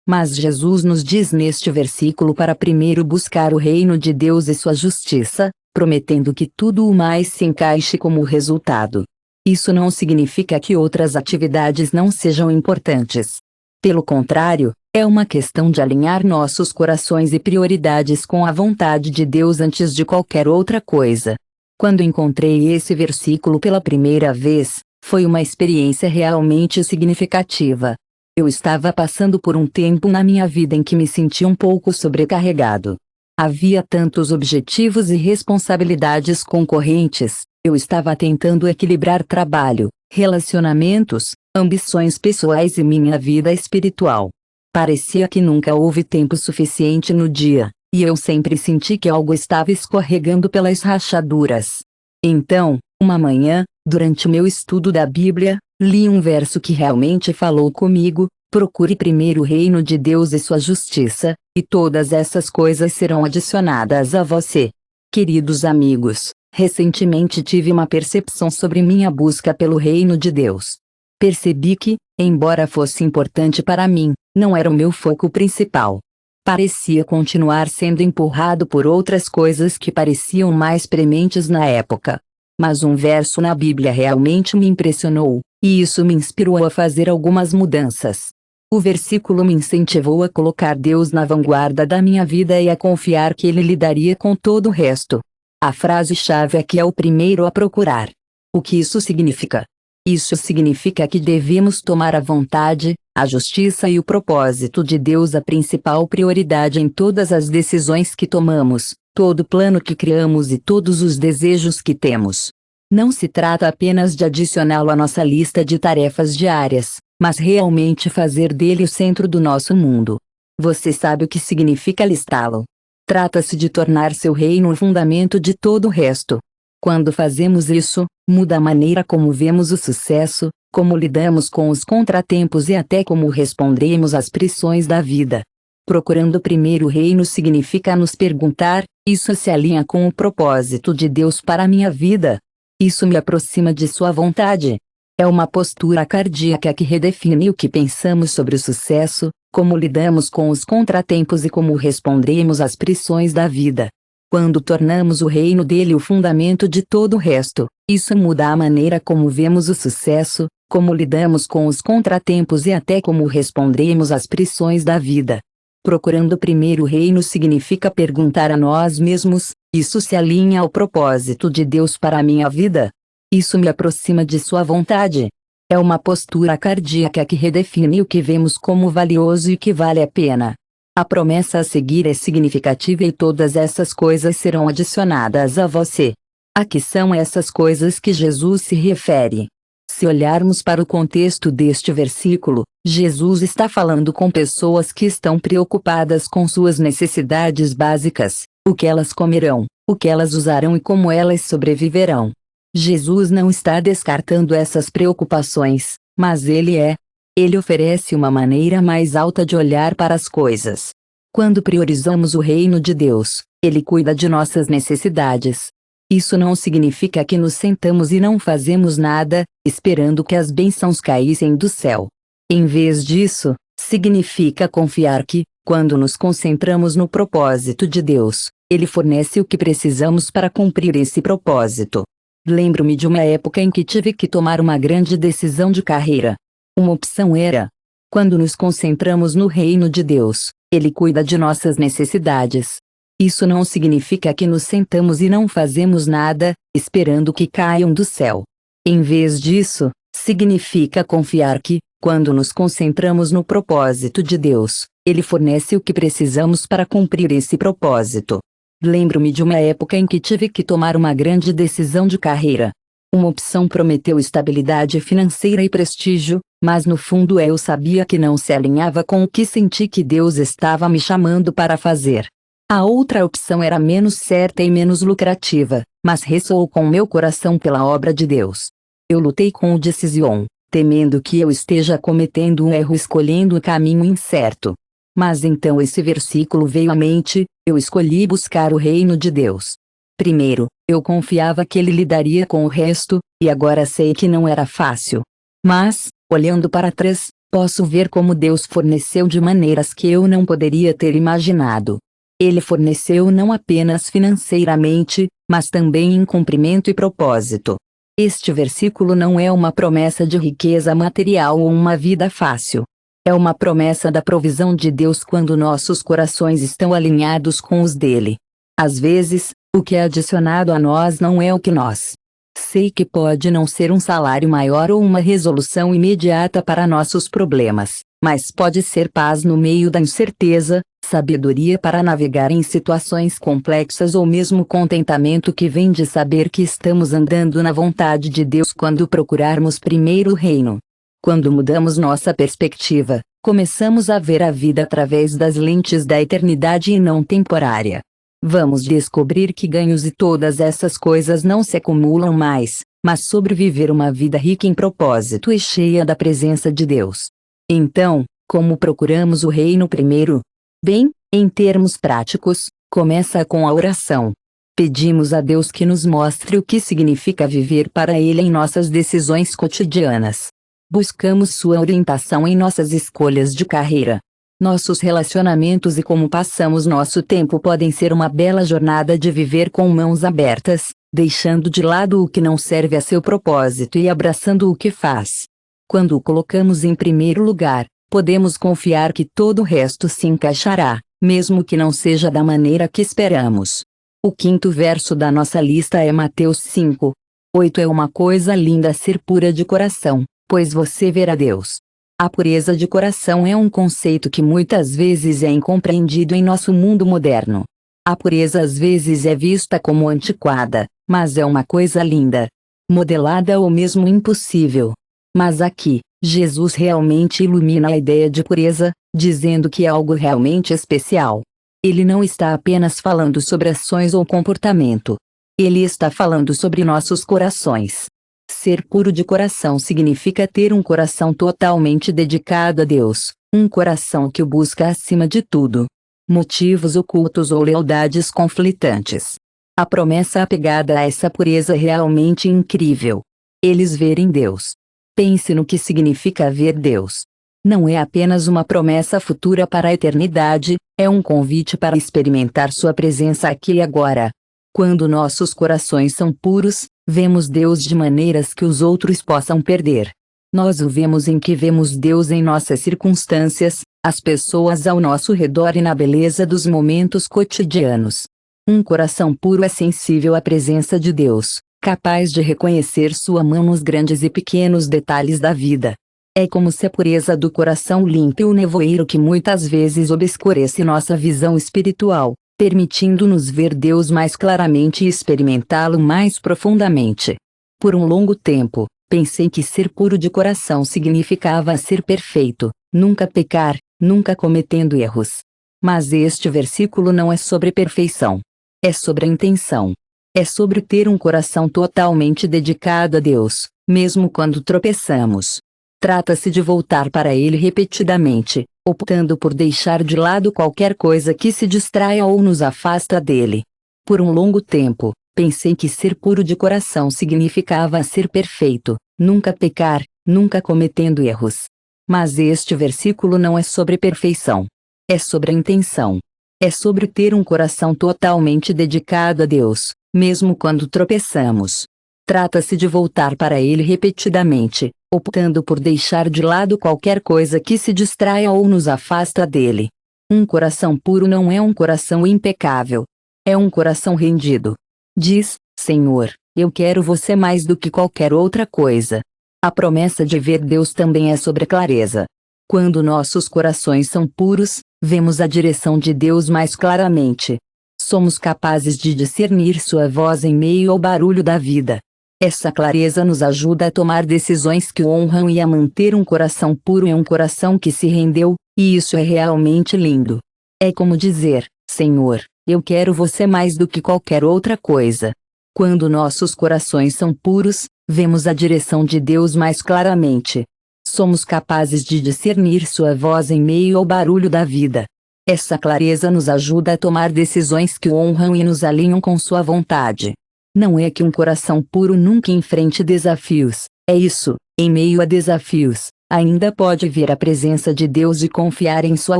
Mas Jesus nos diz neste versículo para primeiro buscar o reino de Deus e sua justiça, prometendo que tudo o mais se encaixe como resultado. Isso não significa que outras atividades não sejam importantes. Pelo contrário, é uma questão de alinhar nossos corações e prioridades com a vontade de Deus antes de qualquer outra coisa. Quando encontrei esse versículo pela primeira vez, foi uma experiência realmente significativa. Eu estava passando por um tempo na minha vida em que me senti um pouco sobrecarregado. Havia tantos objetivos e responsabilidades concorrentes, eu estava tentando equilibrar trabalho, relacionamentos, ambições pessoais e minha vida espiritual. Parecia que nunca houve tempo suficiente no dia, e eu sempre senti que algo estava escorregando pelas rachaduras. Então, uma manhã, durante o meu estudo da Bíblia, li um verso que realmente falou comigo: procure primeiro o reino de Deus e sua justiça, e todas essas coisas serão adicionadas a você. Queridos amigos, recentemente tive uma percepção sobre minha busca pelo reino de Deus. Percebi que, embora fosse importante para mim, não era o meu foco principal. Parecia continuar sendo empurrado por outras coisas que pareciam mais prementes na época. Mas um verso na Bíblia realmente me impressionou, e isso me inspirou a fazer algumas mudanças. O versículo me incentivou a colocar Deus na vanguarda da minha vida e a confiar que Ele lidaria com todo o resto. A frase-chave aqui é o primeiro a procurar. O que isso significa? Isso significa que devemos tomar a vontade, a justiça e o propósito de Deus a principal prioridade em todas as decisões que tomamos, todo plano que criamos e todos os desejos que temos. Não se trata apenas de adicioná-lo à nossa lista de tarefas diárias, mas realmente fazer dele o centro do nosso mundo. Você sabe o que significa listá-lo. Trata-se de tornar seu reino o fundamento de todo o resto. Quando fazemos isso, muda a maneira como vemos o sucesso, como lidamos com os contratempos e até como respondemos às pressões da vida. Procurando primeiro o reino significa nos perguntar: isso se alinha com o propósito de Deus para a minha vida? Isso me aproxima de sua vontade? É uma postura cardíaca que redefine o que pensamos sobre o sucesso, como lidamos com os contratempos e como respondemos às pressões da vida. Quando tornamos o reino dele o fundamento de todo o resto, isso muda a maneira como vemos o sucesso, como lidamos com os contratempos e até como respondemos às pressões da vida. Procurando primeiro o reino significa perguntar a nós mesmos: isso se alinha ao propósito de Deus para a minha vida? Isso me aproxima de sua vontade? É uma postura cardíaca que redefine o que vemos como valioso e que vale a pena. A promessa a seguir é significativa e todas essas coisas serão adicionadas a você. A que são essas coisas que Jesus se refere? Se olharmos para o contexto deste versículo, Jesus está falando com pessoas que estão preocupadas com suas necessidades básicas: o que elas comerão, o que elas usarão e como elas sobreviverão. Jesus não está descartando essas preocupações, mas Ele oferece uma maneira mais alta de olhar para as coisas. Quando priorizamos o reino de Deus, Ele cuida de nossas necessidades. Isso não significa que nos sentamos e não fazemos nada, esperando que as bênçãos caíssem do céu. Em vez disso, significa confiar que, quando nos concentramos no propósito de Deus, Ele fornece o que precisamos para cumprir esse propósito. Lembro-me de uma época em que tive que tomar uma grande decisão de carreira. Uma opção era: quando nos concentramos no reino de Deus, Ele cuida de nossas necessidades. Isso não significa que nos sentamos e não fazemos nada, esperando que caiam do céu. Em vez disso, significa confiar que, quando nos concentramos no propósito de Deus, Ele fornece o que precisamos para cumprir esse propósito. Lembro-me de uma época em que tive que tomar uma grande decisão de carreira. Uma opção prometeu estabilidade financeira e prestígio, mas no fundo eu sabia que não se alinhava com o que senti que Deus estava me chamando para fazer. A outra opção era menos certa e menos lucrativa, mas ressoou com meu coração pela obra de Deus. Eu lutei com o Decision, temendo que eu esteja cometendo um erro escolhendo o caminho incerto. Mas então esse versículo veio à mente: eu escolhi buscar o reino de Deus. Primeiro, eu confiava que Ele lidaria com o resto, e agora sei que não era fácil. Mas, olhando para trás, posso ver como Deus forneceu de maneiras que eu não poderia ter imaginado. Ele forneceu não apenas financeiramente, mas também em cumprimento e propósito. Este versículo não é uma promessa de riqueza material ou uma vida fácil. É uma promessa da provisão de Deus quando nossos corações estão alinhados com os dele. Às vezes, o que é adicionado a nós não é o que nós. Sei que pode não ser um salário maior ou uma resolução imediata para nossos problemas, mas pode ser paz no meio da incerteza, sabedoria para navegar em situações complexas ou mesmo contentamento que vem de saber que estamos andando na vontade de Deus quando procurarmos primeiro o reino. Quando mudamos nossa perspectiva, começamos a ver a vida através das lentes da eternidade e não temporária. Vamos descobrir que ganhos e todas essas coisas não se acumulam mais, mas sobreviver uma vida rica em propósito e cheia da presença de Deus. Então, como procuramos o reino primeiro? Bem, em termos práticos, começa com a oração. Pedimos a Deus que nos mostre o que significa viver para Ele em nossas decisões cotidianas. Buscamos sua orientação em nossas escolhas de carreira. Nossos relacionamentos e como passamos nosso tempo podem ser uma bela jornada de viver com mãos abertas, deixando de lado o que não serve a seu propósito e abraçando o que faz. Quando o colocamos em primeiro lugar, podemos confiar que todo o resto se encaixará, mesmo que não seja da maneira que esperamos. O quinto verso da nossa lista é Mateus 5. 8 É uma coisa linda ser pura de coração, pois você verá Deus. A pureza de coração é um conceito que muitas vezes é incompreendido em nosso mundo moderno. A pureza às vezes é vista como antiquada, mas é uma coisa linda, modelada ou mesmo impossível. Mas aqui, Jesus realmente ilumina a ideia de pureza, dizendo que é algo realmente especial. Ele não está apenas falando sobre ações ou comportamento. Ele está falando sobre nossos corações. Ser puro de coração significa ter um coração totalmente dedicado a Deus, um coração que o busca acima de tudo. Motivos ocultos ou lealdades conflitantes. A promessa apegada a essa pureza é realmente incrível. Eles verem Deus. Pense no que significa ver Deus. Não é apenas uma promessa futura para a eternidade, é um convite para experimentar sua presença aqui e agora. Quando nossos corações são puros, vemos Deus de maneiras que os outros possam perder. Nós o vemos em que vemos Deus em nossas circunstâncias, as pessoas ao nosso redor e na beleza dos momentos cotidianos. Um coração puro é sensível à presença de Deus, capaz de reconhecer sua mão nos grandes e pequenos detalhes da vida. É como se a pureza do coração limpe o nevoeiro que muitas vezes obscurece nossa visão espiritual, permitindo-nos ver Deus mais claramente e experimentá-lo mais profundamente. Por um longo tempo, pensei que ser puro de coração significava ser perfeito, nunca pecar, nunca cometendo erros. Mas este versículo não é sobre perfeição. É sobre a intenção. É sobre ter um coração totalmente dedicado a Deus, mesmo quando tropeçamos. Trata-se de voltar para Ele repetidamente, optando por deixar de lado qualquer coisa que se distraia ou nos afasta dele. Por um longo tempo, pensei que ser puro de coração significava ser perfeito, nunca pecar, nunca cometendo erros. Mas este versículo não é sobre perfeição. É sobre a intenção. É sobre ter um coração totalmente dedicado a Deus, mesmo quando tropeçamos. Trata-se de voltar para Ele repetidamente, optando por deixar de lado qualquer coisa que se distraia ou nos afasta dele. Um coração puro não é um coração impecável. É um coração rendido. Diz: Senhor, eu quero você mais do que qualquer outra coisa. A promessa de ver Deus também é sobre clareza. Quando nossos corações são puros, vemos a direção de Deus mais claramente. Somos capazes de discernir sua voz em meio ao barulho da vida. Essa clareza nos ajuda a tomar decisões que o honram e a manter um coração puro em um coração que se rendeu, e isso é realmente lindo. É como dizer: Senhor, eu quero você mais do que qualquer outra coisa. Quando nossos corações são puros, vemos a direção de Deus mais claramente. Somos capazes de discernir sua voz em meio ao barulho da vida. Essa clareza nos ajuda a tomar decisões que o honram e nos alinham com sua vontade. Não é que um coração puro nunca enfrente desafios, é isso, em meio a desafios, ainda pode ver a presença de Deus e confiar em sua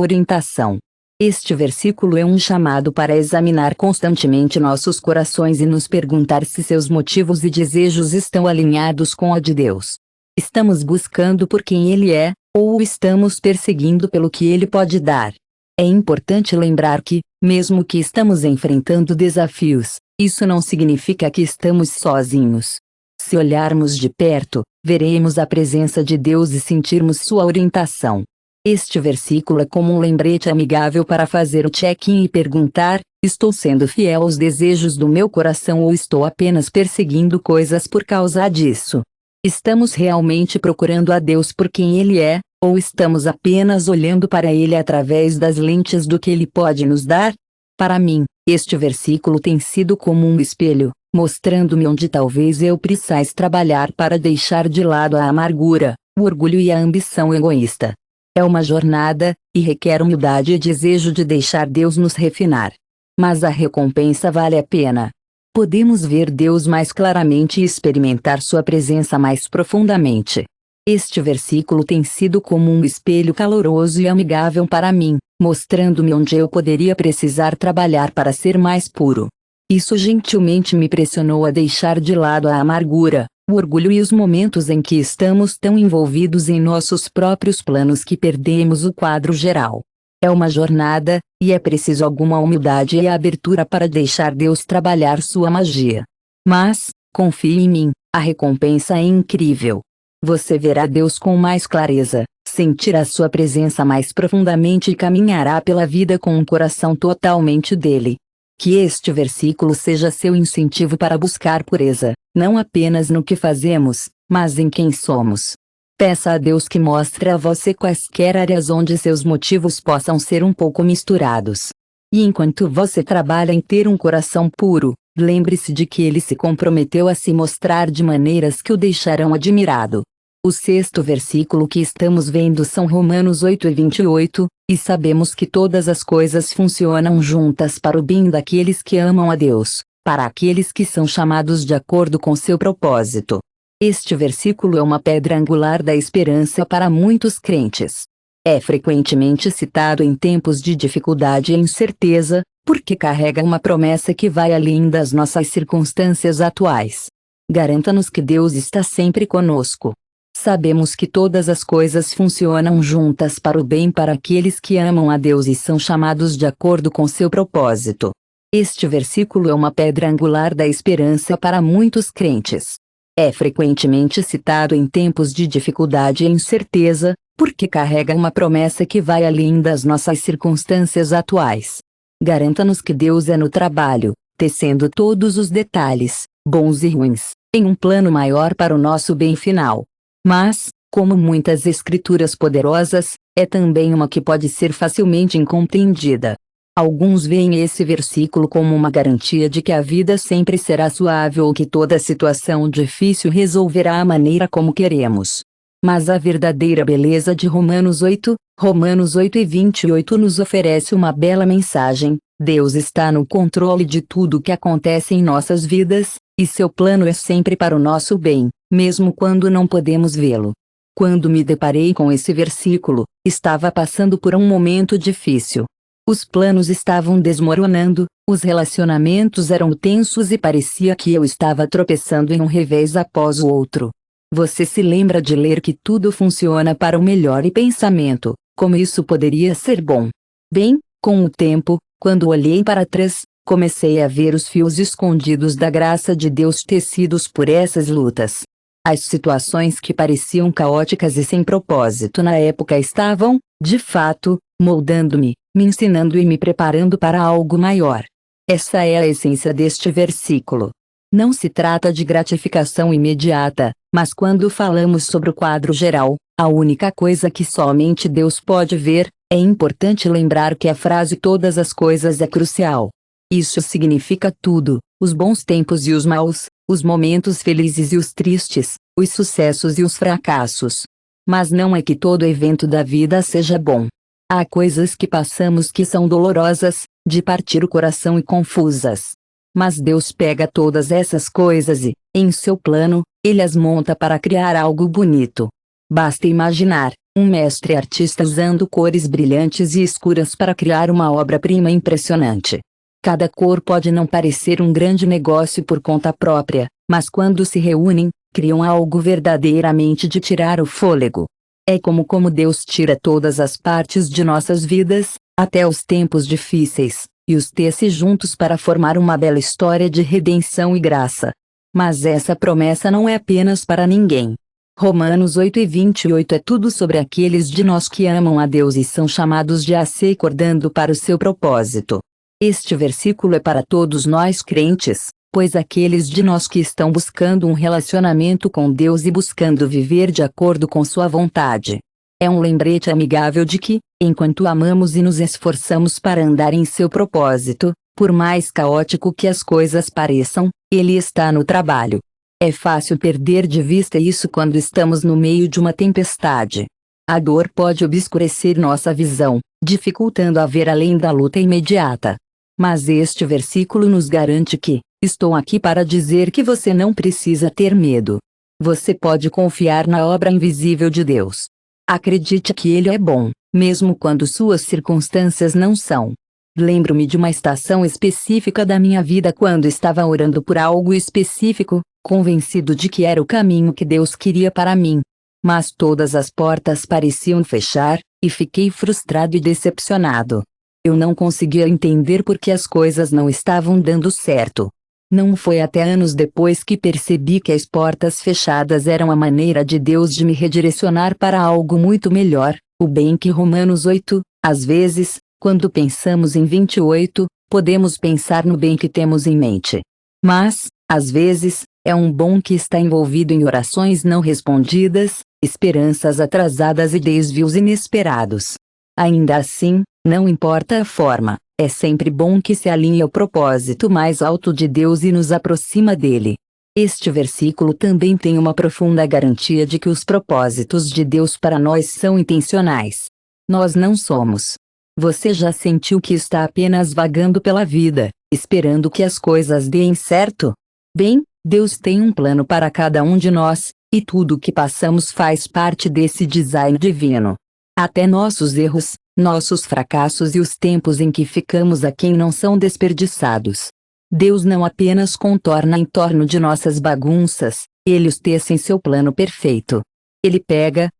orientação. Este versículo é um chamado para examinar constantemente nossos corações e nos perguntar se seus motivos e desejos estão alinhados com a de Deus. Estamos buscando por quem Ele é, ou estamos perseguindo pelo que Ele pode dar? É importante lembrar que, mesmo que estamos enfrentando desafios, isso não significa que estamos sozinhos. Se olharmos de perto, veremos a presença de Deus e sentirmos sua orientação. Este versículo é como um lembrete amigável para fazer o check-in e perguntar: estou sendo fiel aos desejos do meu coração ou estou apenas perseguindo coisas por causa disso? Estamos realmente procurando a Deus por quem Ele é, ou estamos apenas olhando para Ele através das lentes do que Ele pode nos dar? Para mim, este versículo tem sido como um espelho, mostrando-me onde talvez eu precisasse trabalhar para deixar de lado a amargura, o orgulho e a ambição egoísta. É uma jornada, e requer humildade e desejo de deixar Deus nos refinar. Mas a recompensa vale a pena. Podemos ver Deus mais claramente e experimentar sua presença mais profundamente. Este versículo tem sido como um espelho caloroso e amigável para mim, mostrando-me onde eu poderia precisar trabalhar para ser mais puro. Isso gentilmente me pressionou a deixar de lado a amargura, o orgulho e os momentos em que estamos tão envolvidos em nossos próprios planos que perdemos o quadro geral. É uma jornada, e é preciso alguma humildade e abertura para deixar Deus trabalhar sua magia. Mas, confie em mim, A recompensa é incrível. Você verá Deus com mais clareza, sentirá sua presença mais profundamente e caminhará pela vida com um coração totalmente dele. Que este versículo seja seu incentivo para buscar pureza, não apenas no que fazemos, mas em quem somos. Peça a Deus que mostre a você quaisquer áreas onde seus motivos possam ser um pouco misturados. E enquanto você trabalha em ter um coração puro, lembre-se de que ele se comprometeu a se mostrar de maneiras que o deixarão admirado. O sexto versículo que estamos vendo são Romanos 8:28, e sabemos que todas as coisas funcionam juntas para o bem daqueles que amam a Deus, para aqueles que são chamados de acordo com seu propósito. Este versículo é uma pedra angular da esperança para muitos crentes. É frequentemente citado em tempos de dificuldade e incerteza, porque carrega uma promessa que vai além das nossas circunstâncias atuais. Garanta-nos que Deus está sempre conosco. Sabemos que todas as coisas funcionam juntas para o bem para aqueles que amam a Deus e são chamados de acordo com seu propósito. Este versículo é uma pedra angular da esperança para muitos crentes. É frequentemente citado em tempos de dificuldade e incerteza, porque carrega uma promessa que vai além das nossas circunstâncias atuais. Garanta-nos que Deus é no trabalho, tecendo todos os detalhes, bons e ruins, em um plano maior para o nosso bem final. Mas, como muitas escrituras poderosas, é também uma que pode ser facilmente incompreendida. Alguns veem esse versículo como uma garantia de que a vida sempre será suave ou que toda situação difícil resolverá a maneira como queremos. Mas a verdadeira beleza de Romanos 8:28 nos oferece uma bela mensagem: Deus está no controle de tudo o que acontece em nossas vidas, e seu plano é sempre para o nosso bem, mesmo quando não podemos vê-lo. Quando me deparei com esse versículo, estava passando por um momento difícil. Os planos estavam desmoronando, os relacionamentos eram tensos e parecia que eu estava tropeçando em um revés após o outro. Você se lembra de ler que tudo funciona para o melhor e pensamento, como isso poderia ser bom? Bem, com o tempo, quando olhei para trás, comecei a ver os fios escondidos da graça de Deus tecidos por essas lutas. As situações que pareciam caóticas e sem propósito na época estavam, de fato, moldando-me, me ensinando e me preparando para algo maior. Essa é a essência deste versículo. Não se trata de gratificação imediata, mas quando falamos sobre o quadro geral, a única coisa que somente Deus pode ver, é importante lembrar que a frase todas as coisas é crucial. Isso significa tudo, os bons tempos e os maus, os momentos felizes e os tristes, os sucessos e os fracassos. Mas não é que todo evento da vida seja bom. Há coisas que passamos que são dolorosas, de partir o coração e confusas. Mas Deus pega todas essas coisas e, em seu plano, Ele as monta para criar algo bonito. Basta imaginar um mestre artista usando cores brilhantes e escuras para criar uma obra-prima impressionante. Cada cor pode não parecer um grande negócio por conta própria, mas quando se reúnem, criam algo verdadeiramente de tirar o fôlego. É como Deus tira todas as partes de nossas vidas, até os tempos difíceis, e os tece juntos para formar uma bela história de redenção e graça. Mas essa promessa não é apenas para ninguém. Romanos 8:28 é tudo sobre aqueles de nós que amam a Deus e são chamados de se acordando para o seu propósito. Este versículo é para todos nós crentes, pois aqueles de nós que estão buscando um relacionamento com Deus e buscando viver de acordo com sua vontade. É um lembrete amigável de que, enquanto amamos e nos esforçamos para andar em seu propósito, por mais caótico que as coisas pareçam, Ele está no trabalho. É fácil perder de vista isso quando estamos no meio de uma tempestade. A dor pode obscurecer nossa visão, dificultando a ver além da luta imediata. Mas este versículo nos garante que, estou aqui para dizer que você não precisa ter medo. Você pode confiar na obra invisível de Deus. Acredite que Ele é bom, mesmo quando suas circunstâncias não são. Lembro-me de uma estação específica da minha vida quando estava orando por algo específico, convencido de que era o caminho que Deus queria para mim. Mas todas as portas pareciam fechar, e fiquei frustrado e decepcionado. Eu não conseguia entender por que as coisas não estavam dando certo. Não foi até anos depois que percebi que as portas fechadas eram a maneira de Deus de me redirecionar para algo muito melhor, o bem que Romanos 8, às vezes, quando pensamos em 28, podemos pensar no bem que temos em mente. Mas, às vezes, é um bom que está envolvido em orações não respondidas, esperanças atrasadas e desvios inesperados. Ainda assim, não importa a forma, é sempre bom que se alinhe ao propósito mais alto de Deus e nos aproxima dele. Este versículo também tem uma profunda garantia de que os propósitos de Deus para nós são intencionais. Nós não somos. Você já sentiu que está apenas vagando pela vida, esperando que as coisas deem certo? Bem, Deus tem um plano para cada um de nós, e tudo o que passamos faz parte desse design divino. Até nossos erros, nossos fracassos e os tempos em que ficamos aquém não são desperdiçados. Deus não apenas contorna em torno de nossas bagunças, Ele os tece em seu plano perfeito. Ele pega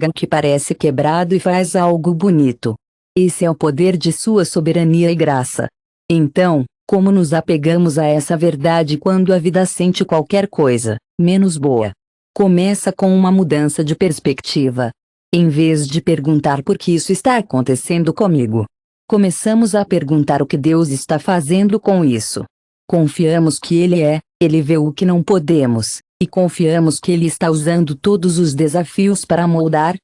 o que parece quebrado e faz algo bonito. Esse é o poder de sua soberania e graça. Então, como nos apegamos a essa verdade quando a vida sente qualquer coisa menos boa? Começa com uma mudança de perspectiva. Em vez de perguntar por que isso está acontecendo comigo, começamos a perguntar o que Deus está fazendo com isso. Confiamos que Ele vê o que não podemos, e confiamos que Ele está usando todos os desafios para moldar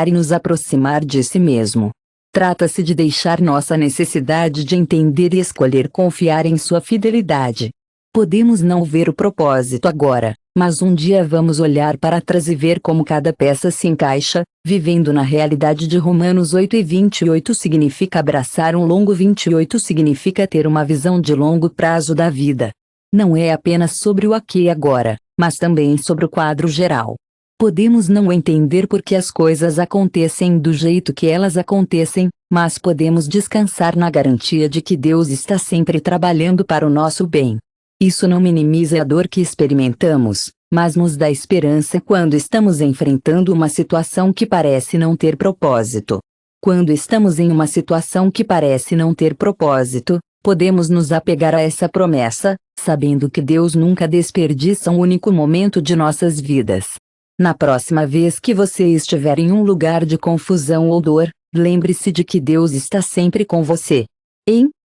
e nos aproximar de si mesmo. Trata-se de deixar nossa necessidade de entender e escolher confiar em sua fidelidade. Podemos não ver o propósito agora, mas um dia vamos olhar para trás e ver como cada peça se encaixa. Vivendo na realidade de Romanos 8 e 28 significa abraçar um longo 28 significa ter uma visão de longo prazo da vida. Não é apenas sobre o aqui e agora, mas também sobre o quadro geral. Podemos não entender por que as coisas acontecem do jeito que elas acontecem, mas podemos descansar na garantia de que Deus está sempre trabalhando para o nosso bem. Isso não minimiza a dor que experimentamos, mas nos dá esperança quando estamos enfrentando uma situação que parece não ter propósito. Quando estamos em uma situação que parece não ter propósito, podemos nos apegar a essa promessa, sabendo que Deus nunca desperdiça um único momento de nossas vidas. Na próxima vez que você estiver em um lugar de confusão ou dor, lembre-se de que Deus está sempre com você.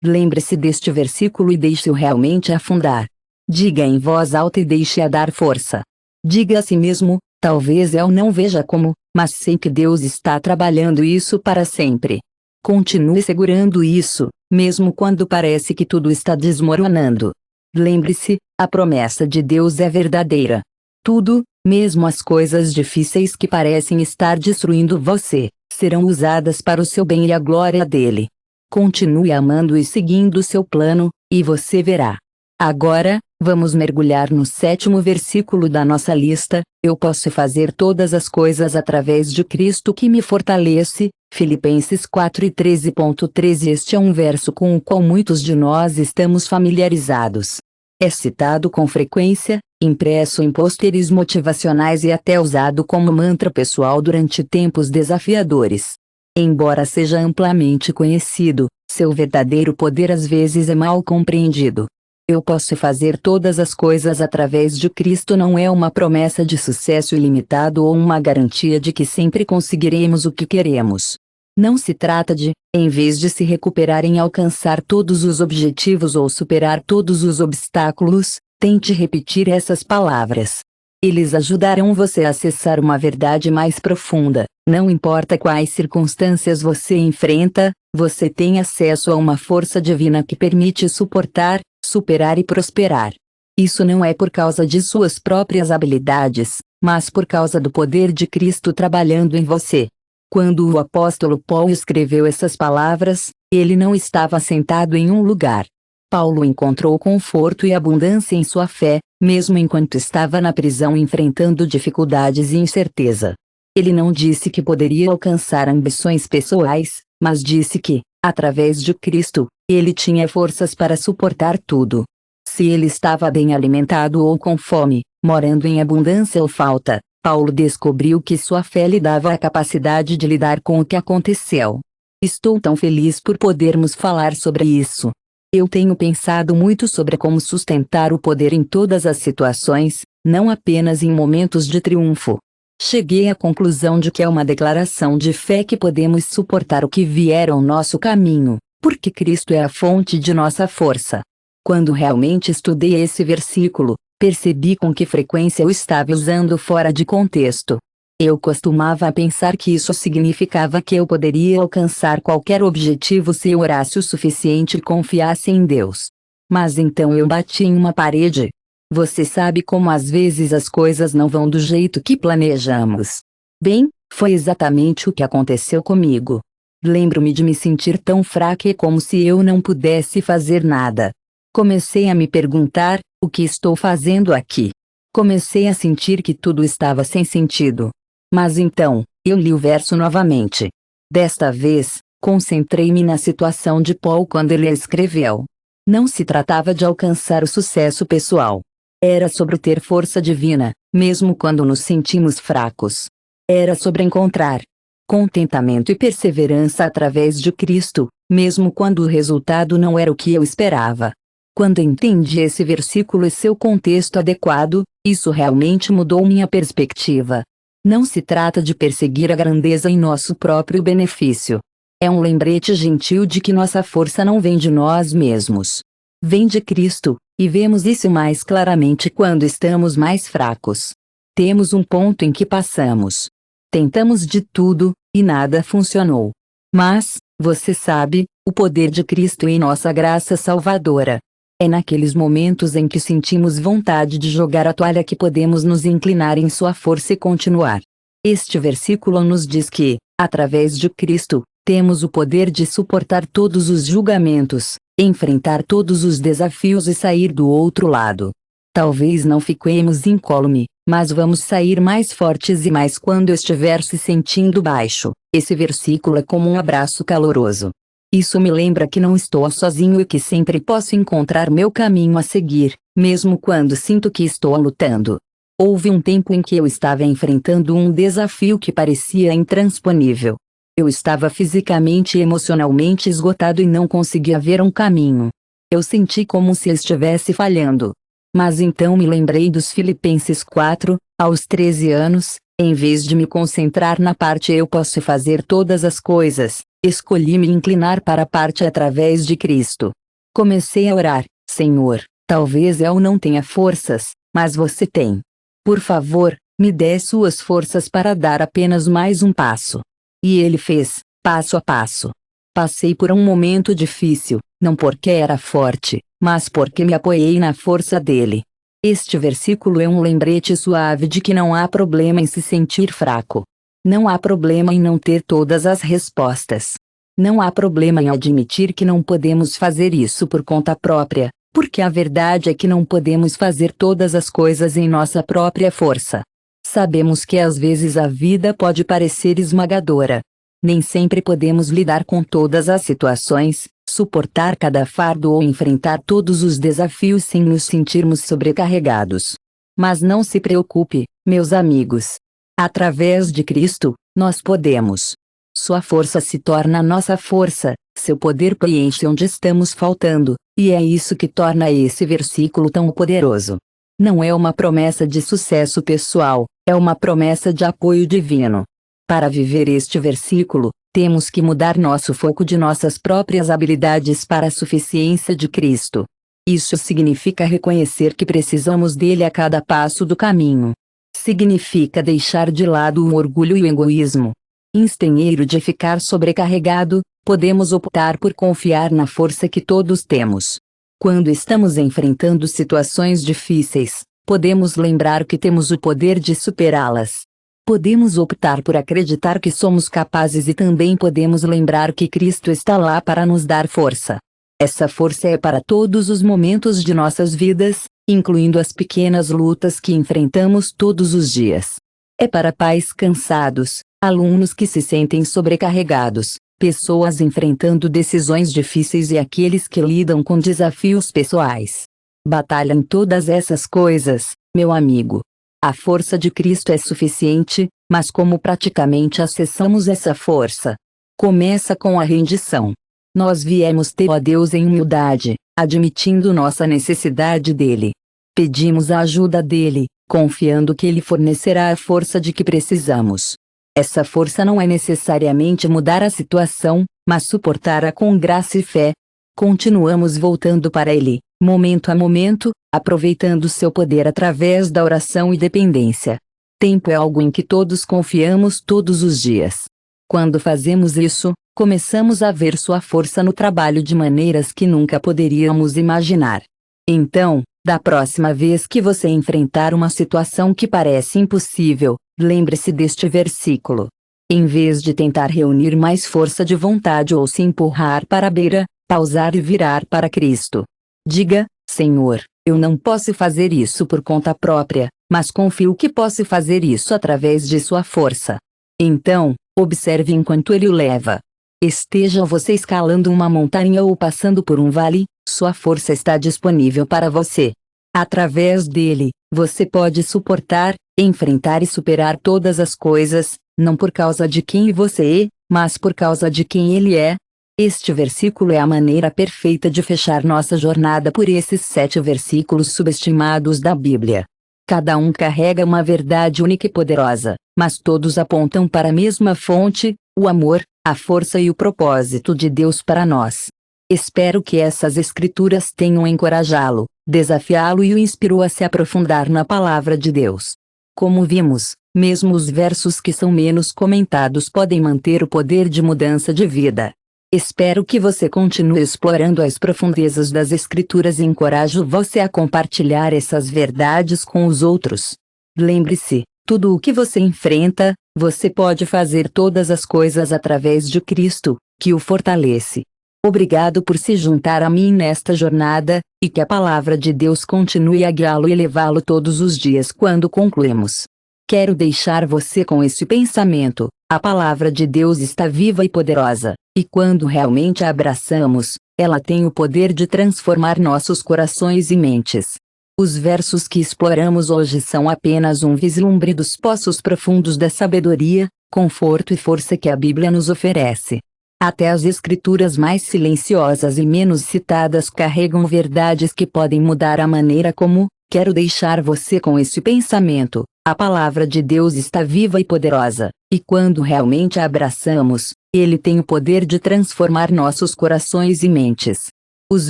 Lembre-se deste versículo e deixe-o realmente afundar. Diga em voz alta e deixe-a dar força. Diga a si mesmo, talvez eu não veja como, mas sei que Deus está trabalhando isso para sempre. Continue segurando isso, mesmo quando parece que tudo está desmoronando. Lembre-se, a promessa de Deus é verdadeira. Tudo, mesmo as coisas difíceis que parecem estar destruindo você, serão usadas para o seu bem e a glória dele. Continue amando e seguindo seu plano, e você verá. Agora, vamos mergulhar no 7º versículo da nossa lista. Eu posso fazer todas as coisas através de Cristo que me fortalece. Filipenses 4 e 13.13. Este é um verso com o qual muitos de nós estamos familiarizados. É citado com frequência, impresso em pôsteres motivacionais e até usado como mantra pessoal durante tempos desafiadores. Embora seja amplamente conhecido, seu verdadeiro poder às vezes é mal compreendido. Eu posso fazer todas as coisas através de Cristo não é uma promessa de sucesso ilimitado ou uma garantia de que sempre conseguiremos o que queremos. Não se trata de, em vez de se recuperar em alcançar todos os objetivos ou superar todos os obstáculos, tente repetir essas palavras. Eles ajudarão você a acessar uma verdade mais profunda. Não importa quais circunstâncias você enfrenta, você tem acesso a uma força divina que permite suportar, superar e prosperar. Isso não é por causa de suas próprias habilidades, mas por causa do poder de Cristo trabalhando em você. Quando o apóstolo Paulo escreveu essas palavras, ele não estava sentado em um lugar. Paulo encontrou conforto e abundância em sua fé, mesmo enquanto estava na prisão enfrentando dificuldades e incerteza. Ele não disse que poderia alcançar ambições pessoais, mas disse que, através de Cristo, ele tinha forças para suportar tudo. Se ele estava bem alimentado ou com fome, morando em abundância ou falta, Paulo descobriu que sua fé lhe dava a capacidade de lidar com o que aconteceu. Estou tão feliz por podermos falar sobre isso. Eu tenho pensado muito sobre como sustentar o poder em todas as situações, não apenas em momentos de triunfo. Cheguei à conclusão de que é uma declaração de fé que podemos suportar o que vier ao nosso caminho, porque Cristo é a fonte de nossa força. Quando realmente estudei esse versículo, percebi com que frequência eu estava usando fora de contexto. Eu costumava pensar que isso significava que eu poderia alcançar qualquer objetivo se eu orasse o suficiente e confiasse em Deus. Mas então eu bati em uma parede. Você sabe como às vezes as coisas não vão do jeito que planejamos. Bem, foi exatamente o que aconteceu comigo. Lembro-me de me sentir tão fraca e como se eu não pudesse fazer nada. Comecei a me perguntar, o que estou fazendo aqui? Comecei a sentir que tudo estava sem sentido. Mas então, eu li o verso novamente. Desta vez, concentrei-me na situação de Paul quando ele escreveu. Não se tratava de alcançar o sucesso pessoal. Era sobre ter força divina, mesmo quando nos sentimos fracos. Era sobre encontrar contentamento e perseverança através de Cristo, mesmo quando o resultado não era o que eu esperava. Quando entendi esse versículo e seu contexto adequado, isso realmente mudou minha perspectiva. Não se trata de perseguir a grandeza em nosso próprio benefício. É um lembrete gentil de que nossa força não vem de nós mesmos. Vem de Cristo, e vemos isso mais claramente quando estamos mais fracos. Temos um ponto em que passamos. Tentamos de tudo, e nada funcionou. Mas, você sabe, o poder de Cristo em nossa graça salvadora. É naqueles momentos em que sentimos vontade de jogar a toalha que podemos nos inclinar em sua força e continuar. Este versículo nos diz que, através de Cristo, temos o poder de suportar todos os julgamentos, enfrentar todos os desafios e sair do outro lado. Talvez não fiquemos incólume, mas vamos sair mais fortes e mais quando estiver se sentindo baixo. Esse versículo é como um abraço caloroso. Isso me lembra que não estou sozinho e que sempre posso encontrar meu caminho a seguir, mesmo quando sinto que estou lutando. Houve um tempo em que eu estava enfrentando um desafio que parecia intransponível. Eu estava fisicamente e emocionalmente esgotado e não conseguia ver um caminho. Eu senti como se estivesse falhando. Mas então me lembrei dos Filipenses 4, aos 13 anos, em vez de me concentrar na parte eu posso fazer todas as coisas, escolhi me inclinar para a parte através de Cristo. Comecei a orar, Senhor, talvez eu não tenha forças, mas você tem. Por favor, me dê suas forças para dar apenas mais um passo. E ele fez, passo a passo. Passei por um momento difícil, não porque era forte, mas porque me apoiei na força dele. Este versículo é um lembrete suave de que não há problema em se sentir fraco. Não há problema em não ter todas as respostas. Não há problema em admitir que não podemos fazer isso por conta própria, porque a verdade é que não podemos fazer todas as coisas em nossa própria força. Sabemos que às vezes a vida pode parecer esmagadora. Nem sempre podemos lidar com todas as situações, suportar cada fardo ou enfrentar todos os desafios sem nos sentirmos sobrecarregados. Mas não se preocupe, meus amigos. Através de Cristo, nós podemos. Sua força se torna nossa força, seu poder preenche onde estamos faltando, e é isso que torna esse versículo tão poderoso. Não é uma promessa de sucesso pessoal, é uma promessa de apoio divino. Para viver este versículo, temos que mudar nosso foco de nossas próprias habilidades para a suficiência de Cristo. Isso significa reconhecer que precisamos dele a cada passo do caminho. Significa deixar de lado o orgulho e o egoísmo. Insteiro de ficar sobrecarregado, podemos optar por confiar na força que todos temos. Quando estamos enfrentando situações difíceis, podemos lembrar que temos o poder de superá-las. Podemos optar por acreditar que somos capazes e também podemos lembrar que Cristo está lá para nos dar força. Essa força é para todos os momentos de nossas vidas, incluindo as pequenas lutas que enfrentamos todos os dias. É para pais cansados, alunos que se sentem sobrecarregados, pessoas enfrentando decisões difíceis e aqueles que lidam com desafios pessoais. Batalha em todas essas coisas, meu amigo. A força de Cristo é suficiente, mas como praticamente acessamos essa força? Começa com a rendição. Nós viemos ter a Deus em humildade, admitindo nossa necessidade dele. Pedimos a ajuda dele, confiando que ele fornecerá a força de que precisamos. Essa força não é necessariamente mudar a situação, mas suportá-la com graça e fé. Continuamos voltando para ele, momento a momento, aproveitando seu poder através da oração e dependência. Tempo é algo em que todos confiamos todos os dias. Quando fazemos isso, começamos a ver sua força no trabalho de maneiras que nunca poderíamos imaginar. Então, da próxima vez que você enfrentar uma situação que parece impossível, lembre-se deste versículo. Em vez de tentar reunir mais força de vontade ou se empurrar para a beira, pausar e virar para Cristo. Diga: Senhor, eu não posso fazer isso por conta própria, mas confio que posso fazer isso através de sua força. Então, observe enquanto ele o leva. Esteja você escalando uma montanha ou passando por um vale, sua força está disponível para você. Através dele, você pode suportar, enfrentar e superar todas as coisas, não por causa de quem você é, mas por causa de quem ele é. Este versículo é a maneira perfeita de fechar nossa jornada por esses 7 versículos subestimados da Bíblia. Cada um carrega uma verdade única e poderosa, mas todos apontam para a mesma fonte, o amor, a força e o propósito de Deus para nós. Espero que essas escrituras tenham encorajá-lo, desafiá-lo e o inspirou a se aprofundar na palavra de Deus. Como vimos, mesmo os versos que são menos comentados podem manter o poder de mudança de vida. Espero que você continue explorando as profundezas das escrituras e encorajo você a compartilhar essas verdades com os outros. Lembre-se, tudo o que você enfrenta, você pode fazer todas as coisas através de Cristo, que o fortalece. Obrigado por se juntar a mim nesta jornada, e que a palavra de Deus continue a guiá-lo e levá-lo todos os dias quando concluímos. Quero deixar você com esse pensamento: a palavra de Deus está viva e poderosa, e quando realmente a abraçamos, ela tem o poder de transformar nossos corações e mentes. Os versos que exploramos hoje são apenas um vislumbre dos poços profundos da sabedoria, conforto e força que a Bíblia nos oferece. Até as escrituras mais silenciosas e menos citadas carregam verdades que podem mudar a maneira como. Quero deixar você com esse pensamento: a palavra de Deus está viva e poderosa, e quando realmente a abraçamos, ele tem o poder de transformar nossos corações e mentes. Os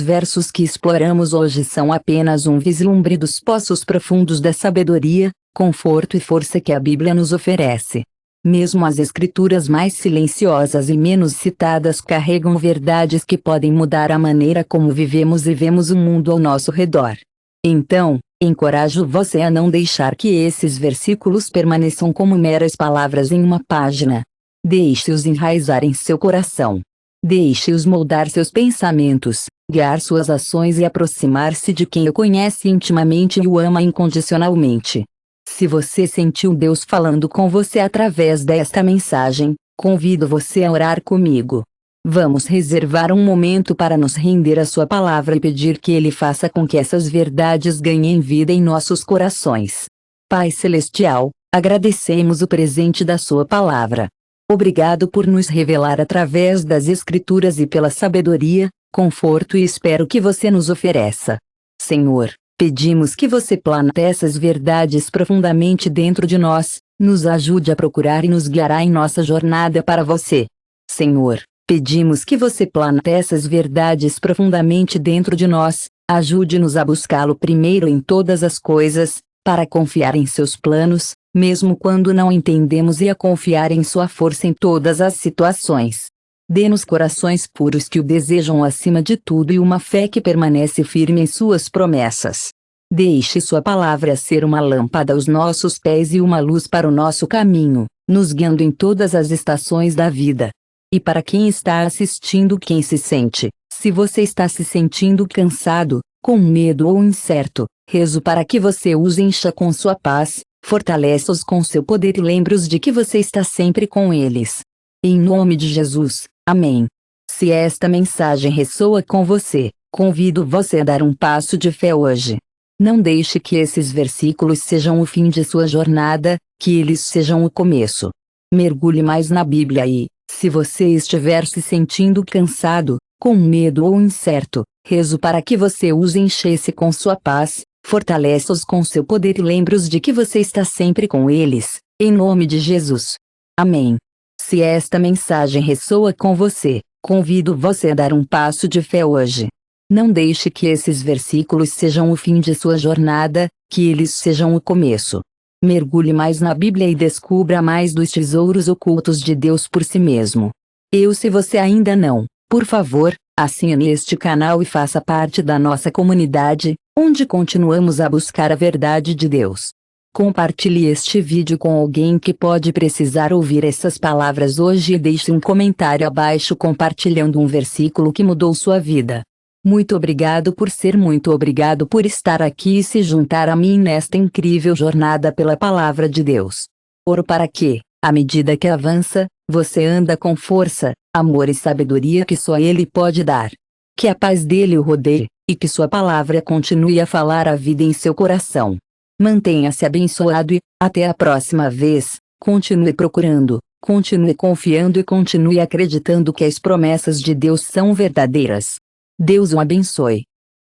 versos que exploramos hoje são apenas um vislumbre dos poços profundos da sabedoria, conforto e força que a Bíblia nos oferece. Mesmo as escrituras mais silenciosas e menos citadas carregam verdades que podem mudar a maneira como vivemos e vemos o mundo ao nosso redor. Então, encorajo você a não deixar que esses versículos permaneçam como meras palavras em uma página. Deixe-os enraizar em seu coração. Deixe-os moldar seus pensamentos, guiar suas ações e aproximar-se de quem o conhece intimamente e o ama incondicionalmente. Se você sentiu Deus falando com você através desta mensagem, convido você a orar comigo. Vamos reservar um momento para nos render à sua palavra e pedir que Ele faça com que essas verdades ganhem vida em nossos corações. Pai Celestial, agradecemos o presente da sua palavra. Obrigado por nos revelar através das Escrituras e pela sabedoria, conforto e espero que você nos ofereça. Senhor, pedimos que você plante essas verdades profundamente dentro de nós, nos ajude a procurar e nos guiará em nossa jornada para você. Senhor, pedimos que você plante essas verdades profundamente dentro de nós, ajude-nos a buscá-lo primeiro em todas as coisas, para confiar em seus planos, mesmo quando não entendemos e a confiar em sua força em todas as situações. Dê-nos corações puros que o desejam acima de tudo e uma fé que permanece firme em suas promessas. Deixe sua palavra ser uma lâmpada aos nossos pés e uma luz para o nosso caminho, nos guiando em todas as estações da vida. E para quem está assistindo, quem se sente, se você está se sentindo cansado, com medo ou incerto, rezo para que você os encha com sua paz, fortaleça-os com seu poder e lembre-os de que você está sempre com eles. Em nome de Jesus, amém. Se esta mensagem ressoa com você, convido você a dar um passo de fé hoje. Não deixe que esses versículos sejam o fim de sua jornada, que eles sejam o começo. Mergulhe mais na Bíblia e, se você estiver se sentindo cansado, com medo ou incerto, rezo para que você os enchesse com sua paz, fortaleça-os com seu poder e lembre-os de que você está sempre com eles, em nome de Jesus. Amém. Se esta mensagem ressoa com você, convido você a dar um passo de fé hoje. Não deixe que esses versículos sejam o fim de sua jornada, que eles sejam o começo. Mergulhe mais na Bíblia e descubra mais dos tesouros ocultos de Deus por si mesmo. Se você ainda não, por favor, assine este canal e faça parte da nossa comunidade, onde continuamos a buscar a verdade de Deus. Compartilhe este vídeo com alguém que pode precisar ouvir essas palavras hoje e deixe um comentário abaixo compartilhando um versículo que mudou sua vida. Muito obrigado por estar aqui e se juntar a mim nesta incrível jornada pela palavra de Deus. Oro para que, à medida que avança, você anda com força, amor e sabedoria que só Ele pode dar. Que a paz dele o rodeie, e que sua palavra continue a falar a vida em seu coração. Mantenha-se abençoado e, até a próxima vez, continue procurando, continue confiando e continue acreditando que as promessas de Deus são verdadeiras. Deus o abençoe.